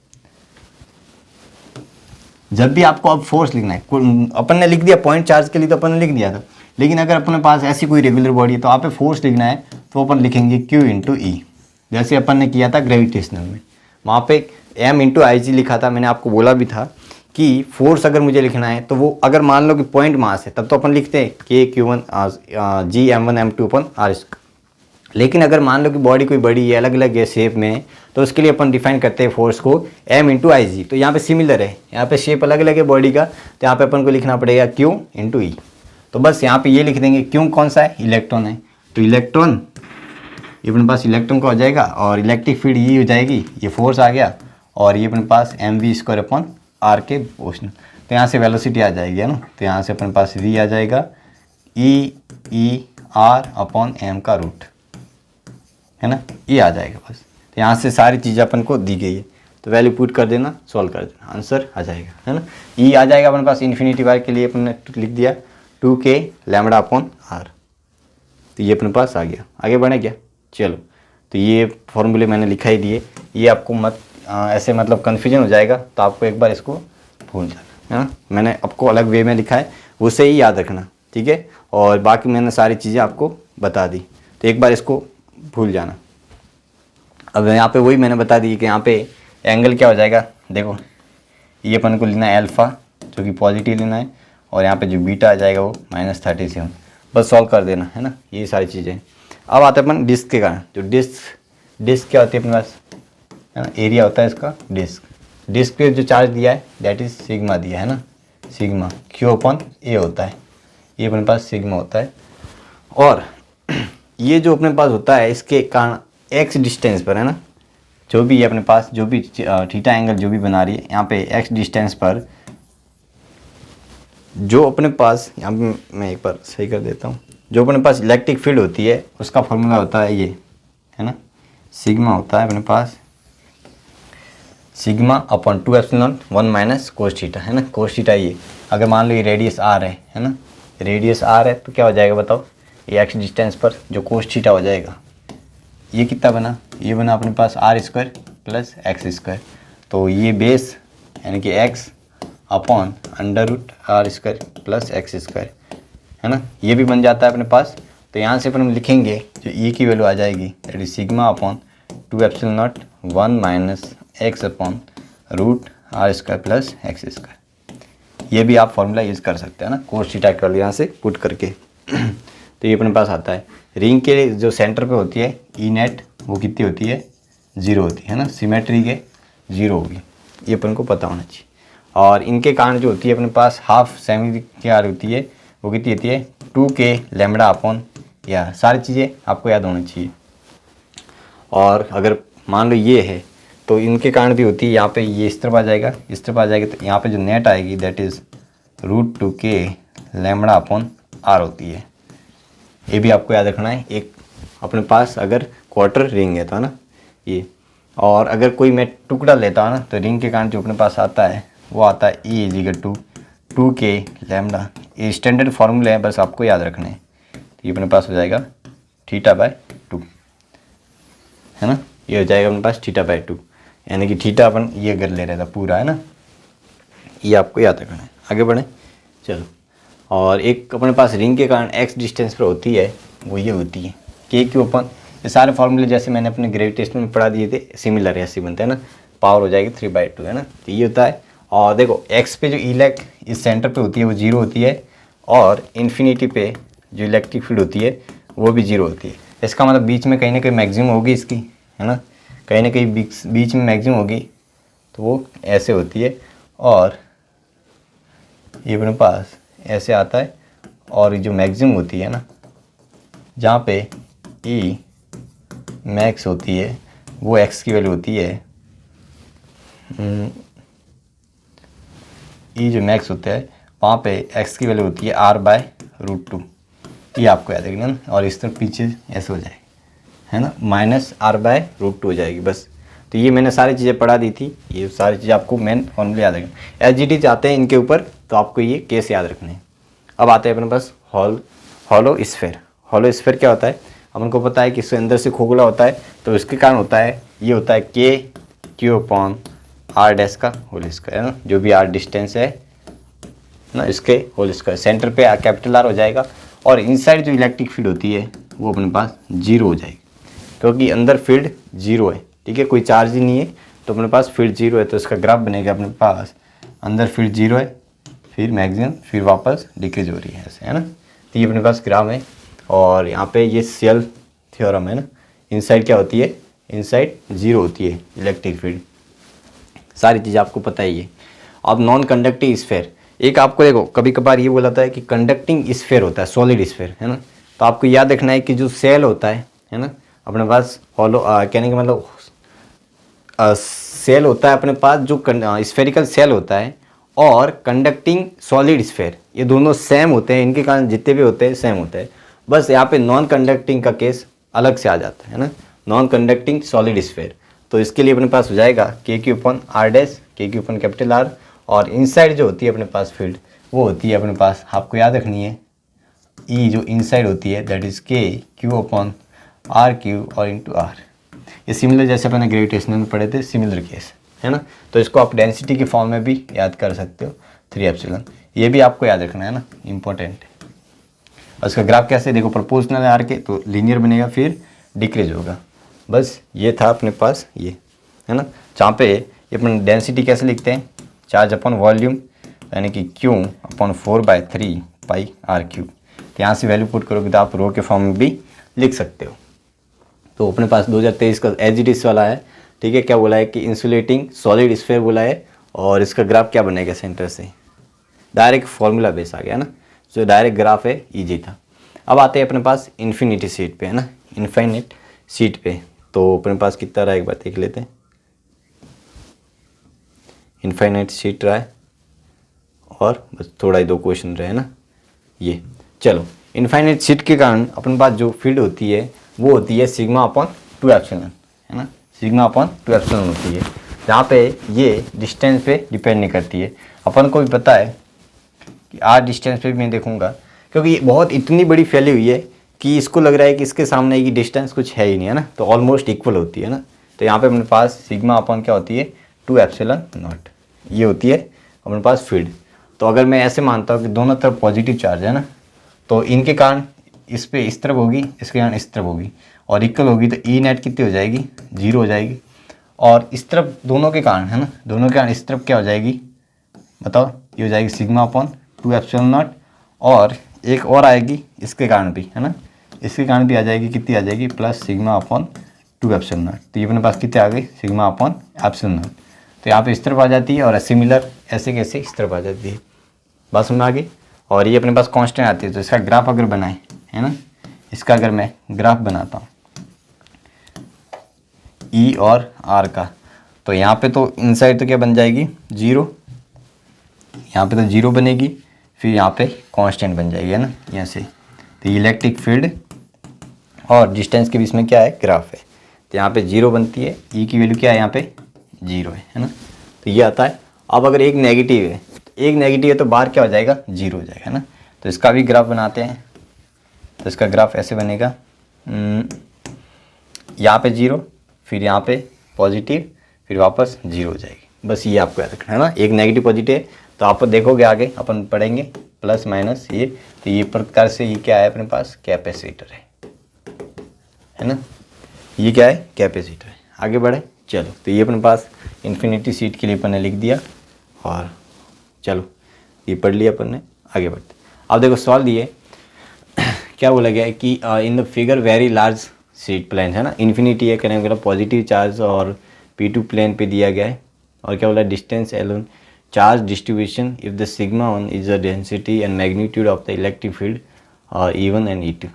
जब भी आपको अब फोर्स लिखना है, अपन ने लिख दिया पॉइंट चार्ज के लिए तो अपन ने लिख दिया था, लेकिन अगर अपने पास ऐसी कोई रेगुलर बॉडी है तो आप पे फोर्स लिखना है तो अपन लिखेंगे Q इंटू ई, जैसे अपन ने किया था ग्रेविटेशनल में। वहाँ पे M इंटू IG लिखा था, मैंने आपको बोला भी था कि फोर्स अगर मुझे लिखना है तो वो अगर मान लो कि पॉइंट मास है तब तो अपन लिखते हैं K Q1 G M1 M2 अपन R। लेकिन अगर मान लो कि बॉडी कोई बड़ी है, अलग अलग है शेप में, तो उसके लिए अपन डिफाइन करते हैं फोर्स को M इंटू IG। तो यहाँ पे सिमिलर है, यहाँ पे शेप अलग अलग है बॉडी का, तो यहाँ पे अपन को लिखना पड़ेगा Q इंटू ई। तो बस यहाँ पे ये लिख देंगे, Q कौन सा है, इलेक्ट्रॉन है, तो इलेक्ट्रॉन ये अपने पास इलेक्ट्रॉन का हो जाएगा और इलेक्ट्रिक फील्ड ये हो जाएगी, ये फोर्स आ गया, और ये अपने पास mv² अपॉन r के पोर्शन। तो यहाँ से वेलोसिटी आ जाएगी है ना, तो यहाँ से अपने पास v आ जाएगा E/r अपॉन m का रूट है ना, ये आ जाएगा बस। तो यहाँ से सारी चीज़ें अपन को दी गई है, तो वैल्यू पुट कर देना, सॉल्व कर देना, आंसर आ जाएगा है ना। E आ जाएगा अपने पास इन्फिनिटी बार के लिए अपन ने लिख दिया 2k लैम्बडा अपॉन r, तो ये अपने पास आ गया। आगे बढ़े क्या, चलो। तो ये फॉर्मूले मैंने लिखा ही दिए, ये आपको मत ऐसे मतलब कन्फ्यूजन हो जाएगा, तो आपको एक बार इसको भूल जाना है ना। मैंने आपको अलग वे में लिखा है, उसे ही याद रखना, ठीक है। और बाकी मैंने सारी चीज़ें आपको बता दी, तो एक बार इसको भूल जाना। अब यहाँ पे वही मैंने बता दी कि यहाँ पे एंगल क्या हो जाएगा, देखो ये अपन को लेना है अल्फ़ा जो कि पॉजिटिव लेना है, और यहाँ पे जो बीटा आ जाएगा वो -37। बस सॉल्व कर देना है ना, ये सारी चीज़ें। अब आते हैं अपन डिस्क के कारण। जो डिस्क क्या होती है अपने पास है ना, एरिया होता है इसका डिस्क पे जो चार्ज दिया है दैट इज सिग्मा दिया है ना, सिग्मा Q अपॉन A होता है, ये अपने पास सिग्मा होता है। और ये जो अपने पास होता है इसके कारण x डिस्टेंस पर है ना, जो भी है अपने पास, जो भी थीटा एंगल जो भी बना रही है यहाँ पे x डिस्टेंस पर, जो अपने पास यहाँ पे मैं एक बार सही कर देता हूँ, जो अपने पास इलेक्ट्रिक फील्ड होती है उसका फॉर्मूला होता है ये है ना, सिग्मा होता है अपने पास sigma upon 2 epsilon 1 minus cos theta है ना। कोस थीटा ये अगर मान लो ये रेडियस r है ना, रेडियस r है तो क्या हो जाएगा बताओ, ये x डिस्टेंस पर जो कोस थीटा हो जाएगा, ये कितना बना, ये बना अपने पास r² प्लस x²। तो ये बेस यानी कि x upon √r² plus x² है ना, ये भी बन जाता है अपने पास। तो यहाँ से अपन लिखेंगे जो e की वैल्यू आ जाएगी that is sigma upon 2 epsilon not 1 minus x upon √r² plus x²। ये भी आप फॉर्मूला यूज़ कर सकते हैं ना, कोस थीटा कर यहाँ से पुट करके। तो ये अपने पास आता है। रिंग के जो सेंटर पे होती है ई नेट वो कितनी होती है, 0 होती है ना, सिमेट्री के 0 होगी, ये अपन को पता होना चाहिए। और इनके कारण जो होती है अपने पास हाफ सेमी क्या होती है, वो कितनी होती है 2k लैम्बडा अपॉन, या सारी चीज़ें आपको याद होनी चाहिए। और अगर मान लो ये है तो इनके कारण भी होती है, यहाँ पे ये इस तरफ आ जाएगा, इस तरफ आ जाएगा, तो यहाँ पे जो नेट आएगी that is √2k lambda upon r होती है। ये भी आपको याद रखना है। एक अपने पास अगर क्वार्टर रिंग है तो है ना ये, और अगर कोई मैं टुकड़ा लेता हूँ ना तो रिंग के कारण जो अपने पास आता है वो आता है E = 2k लैम्बडा। ये स्टैंडर्ड फार्मूले हैं, बस आपको याद रखने हैं। तो ये अपने पास हो जाएगा θ/2 है ना, ये हो जाएगा अपने पास θ/2, यानी कि थीटा अपन ये अगर ले रहा था पूरा है ना, ये आपको याद रखना है। आगे बढ़ें चलो। और एक अपने पास रिंग के कारण x डिस्टेंस पर होती है, वो ये होती है KQ अपॉन ये सारे फॉर्मूले जैसे मैंने अपने ग्रेविटेशन में पढ़ा दिए थे सिमिलर ऐसे बनते हैं ना, पावर हो जाएगी 3/2 है ना। तो ये होता है। और देखो एक्स पे जो इलेक्ट इस सेंटर पे होती है वो 0 होती है, और इन्फिनिटी पे जो इलेक्ट्रिक फील्ड होती है वो भी 0 होती है। इसका मतलब बीच में कहीं ना कहीं मैक्सिमम होगी इसकी, है ना, कहीं ना कहीं बीच में मैक्सिमम होगी, तो वो ऐसे होती है। और ये अपने पास ऐसे आता है, और जो मैक्सिमम होती है ना, जहाँ पे ई मैक्स होती है वो एक्स की वैल्यू होती है, ई जो मैक्स होता है वहाँ पे एक्स की वैल्यू होती है r/√2। ये आपको याद रखना ना, और इस तरफ पीछे ऐसे हो जाएगी, है ना, -r/√2 हो जाएगी बस। तो ये मैंने सारी चीज़ें पढ़ा दी थी, ये सारी चीज़ें आपको मेन फॉर्मूले याद रखना। एसजीटी आते हैं इनके ऊपर, तो आपको ये केस याद रखने हैं। अब आते हैं अपने पास हॉलो स्फेयर। हॉलो स्फेयर क्या होता है, अपन को पता है कि इसके अंदर से खोखला होता है, तो इसके कारण होता है ये होता है KQ/r' का होल स्क्वायर, है ना, जो भी r डिस्टेंस है ना इसके होल स्क्वायर। सेंटर पे कैपिटल R हो जाएगा, और इनसाइड जो इलेक्ट्रिक फील्ड होती है वो अपने पास 0 हो जाएगी, क्योंकि अंदर फील्ड 0 है, ठीक है, कोई चार्ज ही नहीं है, तो अपने पास फील्ड 0 है। तो इसका ग्राफ बनेगा अपने पास, अंदर फील्ड 0 है, फिर मैक्सिमम, फिर वापस डिक्रीज हो रही है ऐसे, है ना। तो ये अपने पास ग्राफ है, और यहाँ पे ये सेल थ्योरम है ना। इनसाइड क्या होती है, इनसाइड 0 होती है इलेक्ट्रिक फील्ड, सारी चीज़ आपको पता ही है। अब नॉन कंडक्टिंग स्फेयर, एक आपको देखो कभी कभार ये बोलाता है कि कंडक्टिंग स्फेयर होता है, सॉलिड स्फेयर, है ना। तो आपको याद रखना है कि जो सेल होता है ना, अपने पास हॉलो कहने का मतलब सेल होता है अपने पास, जो स्फेरिकल सेल होता है और कंडक्टिंग सॉलिड स्फेयर, ये दोनों सेम होते हैं, इनके कारण जितने भी होते हैं सेम होते हैं। बस यहाँ पे नॉन कंडक्टिंग का केस अलग से आ जाता है ना, नॉन कंडक्टिंग सॉलिड स्फेयर। तो इसके लिए अपने पास हो जाएगा KQ/r', KQ/R, और इनसाइड जो होती है अपने पास फील्ड वो होती है अपने पास, आपको याद रखनी है, ई जो इनसाइड होती है दैट इज़ KQ/R3 और इंटू R। ये सिमिलर जैसे अपने ग्रेविटेशनल में पढ़े थे, सिमिलर केस है ना। तो इसको आप डेंसिटी के फॉर्म में भी याद कर सकते हो, 3ε। ये भी आपको याद रखना है ना, इंपॉर्टेंट है। और इसका ग्राफ कैसे, देखो प्रोपोर्शनल है आर के, तो लीनियर बनेगा, फिर डिक्रीज होगा। बस ये था अपने पास ये, है ना, जहाँ पे ये अपने डेंसिटी कैसे लिखते हैं, चार्ज अपॉन वॉल्यूम, यानी कि Q/4/3πr3। तो यहाँ से वैल्यू पुट करोगे तो आप रो के फॉर्म में भी लिख सकते हो। तो अपने पास 2023 का एसजीटीएस वाला है, ठीक है। क्या बोला है कि इंसुलेटिंग सॉलिड स्फेयर बोला है, और इसका ग्राफ क्या बनेगा सेंटर से, डायरेक्ट फॉर्मूला बेस आ गया ना, जो डायरेक्ट ग्राफ है ईजी था। अब आते हैं अपने पास इन्फिनिटी शीट पे, है ना, इनफाइनाइट शीट पे। तो अपने पास कितना रहा एक बार देख लेते हैं, इनफाइनाइट शीट रहा है, और बस थोड़ा ही 2 क्वेश्चन रहे, है ना। ये चलो, इनफाइनाइट शीट के कारण अपने पास जो फील्ड होती है वो होती है σ/2ε, है ना, σ/2ε होती है, जहाँ पे ये डिस्टेंस पे डिपेंड नहीं करती है। अपन को भी पता है कि आर डिस्टेंस पे भी मैं देखूंगा, क्योंकि बहुत इतनी बड़ी फैली हुई है कि इसको लग रहा है कि इसके सामने की डिस्टेंस कुछ है ही नहीं, है ना, तो ऑलमोस्ट इक्वल होती है ना। तो यहाँ पे अपने पास σ/ क्या होती है, 2ε0, ये होती है अपने पास फील्ड। तो अगर मैं ऐसे मानता हूँ कि दोनों तरफ पॉजिटिव चार्ज है ना, तो इनके कारण इस पे इस तरफ होगी, इसके कारण इस तरफ होगी, और इक्वल होगी, तो ई नेट कितनी हो जाएगी, 0 हो जाएगी। और इस तरफ दोनों के कारण, है ना, दोनों के कारण इस तरफ क्या हो जाएगी बताओ, ये हो जाएगी σ/2ε0, और एक और आएगी इसके कारण भी, है ना, इसके कारण भी आ जाएगी, कितनी आ जाएगी, प्लस σ/2ε0। तो ये अपने पास कितने आ गई, σ/ε0। तो यहाँ पे इस तरफ आ जाती है, और सिमिलर ऐसे कैसे इस तरफ आ जाती है, बात समझ में आ गई। और ये अपने पास कांस्टेंट आती है, तो इसका ग्राफ अगर बनाए, है ना, इसका अगर मैं ग्राफ बनाता हूँ ई और आर का, तो यहाँ पे तो इनसाइड तो क्या बन जाएगी 0, यहाँ पे तो 0 बनेगी, फिर यहाँ पे कांस्टेंट बन जाएगी, है ना, यहाँ से। तो इलेक्ट्रिक फील्ड और डिस्टेंस के बीच में क्या है, ग्राफ है। तो यहाँ पे 0 बनती है, ई की वैल्यू क्या है, यहाँ पे 0 है ना। तो ये आता है। अब अगर एक नेगेटिव है, तो बाहर क्या हो जाएगा, 0 हो जाएगा, है ना। तो इसका भी ग्राफ बनाते हैं। तो इसका ग्राफ ऐसे बनेगा, यहाँ पे 0, फिर यहाँ पे पॉजिटिव, फिर वापस 0 हो जाएगी। बस ये आपको याद रखना है ना, एक नेगेटिव पॉजिटिव है, तो आप देखोगे आगे अपन पढ़ेंगे प्लस माइनस ये। तो ये प्रकार से ये क्या है अपने पास, कैपेसिटर है ना। ये क्या है, कैपेसिटर है। आगे बढ़े, चलो तो ये अपने पास इन्फिनिटी सीट के लिए अपन ने लिख दिया, और चलो ये पढ़ लिया अपन ने, आगे बढ़ते। अब देखो सवाल दिए क्या बोला गया है कि in the figure very large sheet plane है ना, इन्फिनिटी है, कहने का पॉजिटिव चार्ज और P2 प्लेन पे दिया गया है, और क्या बोला distance L1 charge distribution if the sigma 1 is the density and magnitude of the electric field E1 and E2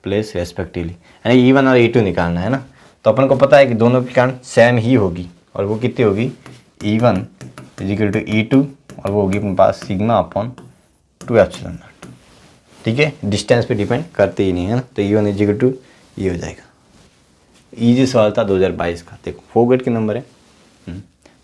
place respectively, यानी E1 और E2 निकालना है ना। तो अपन को पता है कि दोनों की कारण सेम ही होगी, और वो कितनी होगी E1 इजिकल टू E2, और वो होगी अपने पास सिग्मा अपॉन 2 एप्सिलॉन नॉट। ठीक है, डिस्टेंस पे डिपेंड करते ही नहीं है ना, तो E1 इजिकल टू ये हो जाएगा। इजी सवाल था 2022 का, देखो 4 गेट के नंबर है।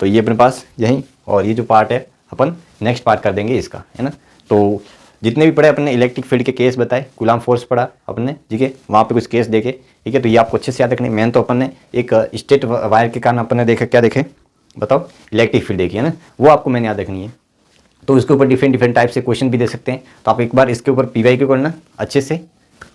तो ये अपने पास यहीं, और ये जो पार्ट है अपन नेक्स्ट पार्ट कर देंगे इसका, है ना। तो जितने भी पढ़े अपन ने इलेक्ट्रिक फील्ड के केस बताए, कूलाम फोर्स पढ़ा अपन ने, ठीक है, वहाँ पे कुछ केस देखे, ठीक है। तो ये आपको अच्छे से याद रखने। मेन तो अपन ने एक स्टेट वायर के कारण अपन ने देखा, क्या देखे बताओ, इलेक्ट्रिक फील्ड देखी है ना, वो आपको मैंने याद रखनी है। तो इसके ऊपर डिफरेंट टाइप से क्वेश्चन भी दे सकते हैं। तो आप एक बार इसके ऊपर PYQ करना अच्छे से,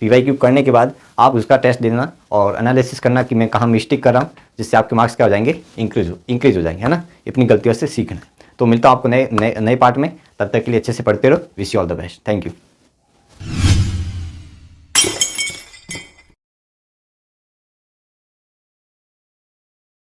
PYQ करने के बाद आप उसका टेस्ट देना और एनालिसिस करना कि मैं कहाँ मिस्टेक कर रहा हूँ, जिससे आपके मार्क्स क्या हो जाएंगे, इंक्रीज हो जाएंगे, है ना। अपनी गलतियों से सीखना है। तो मिलता हूँ आपको नए पार्ट में, तब तक के लिए अच्छे से पढ़ते रहो। Wish you all the best, thank you.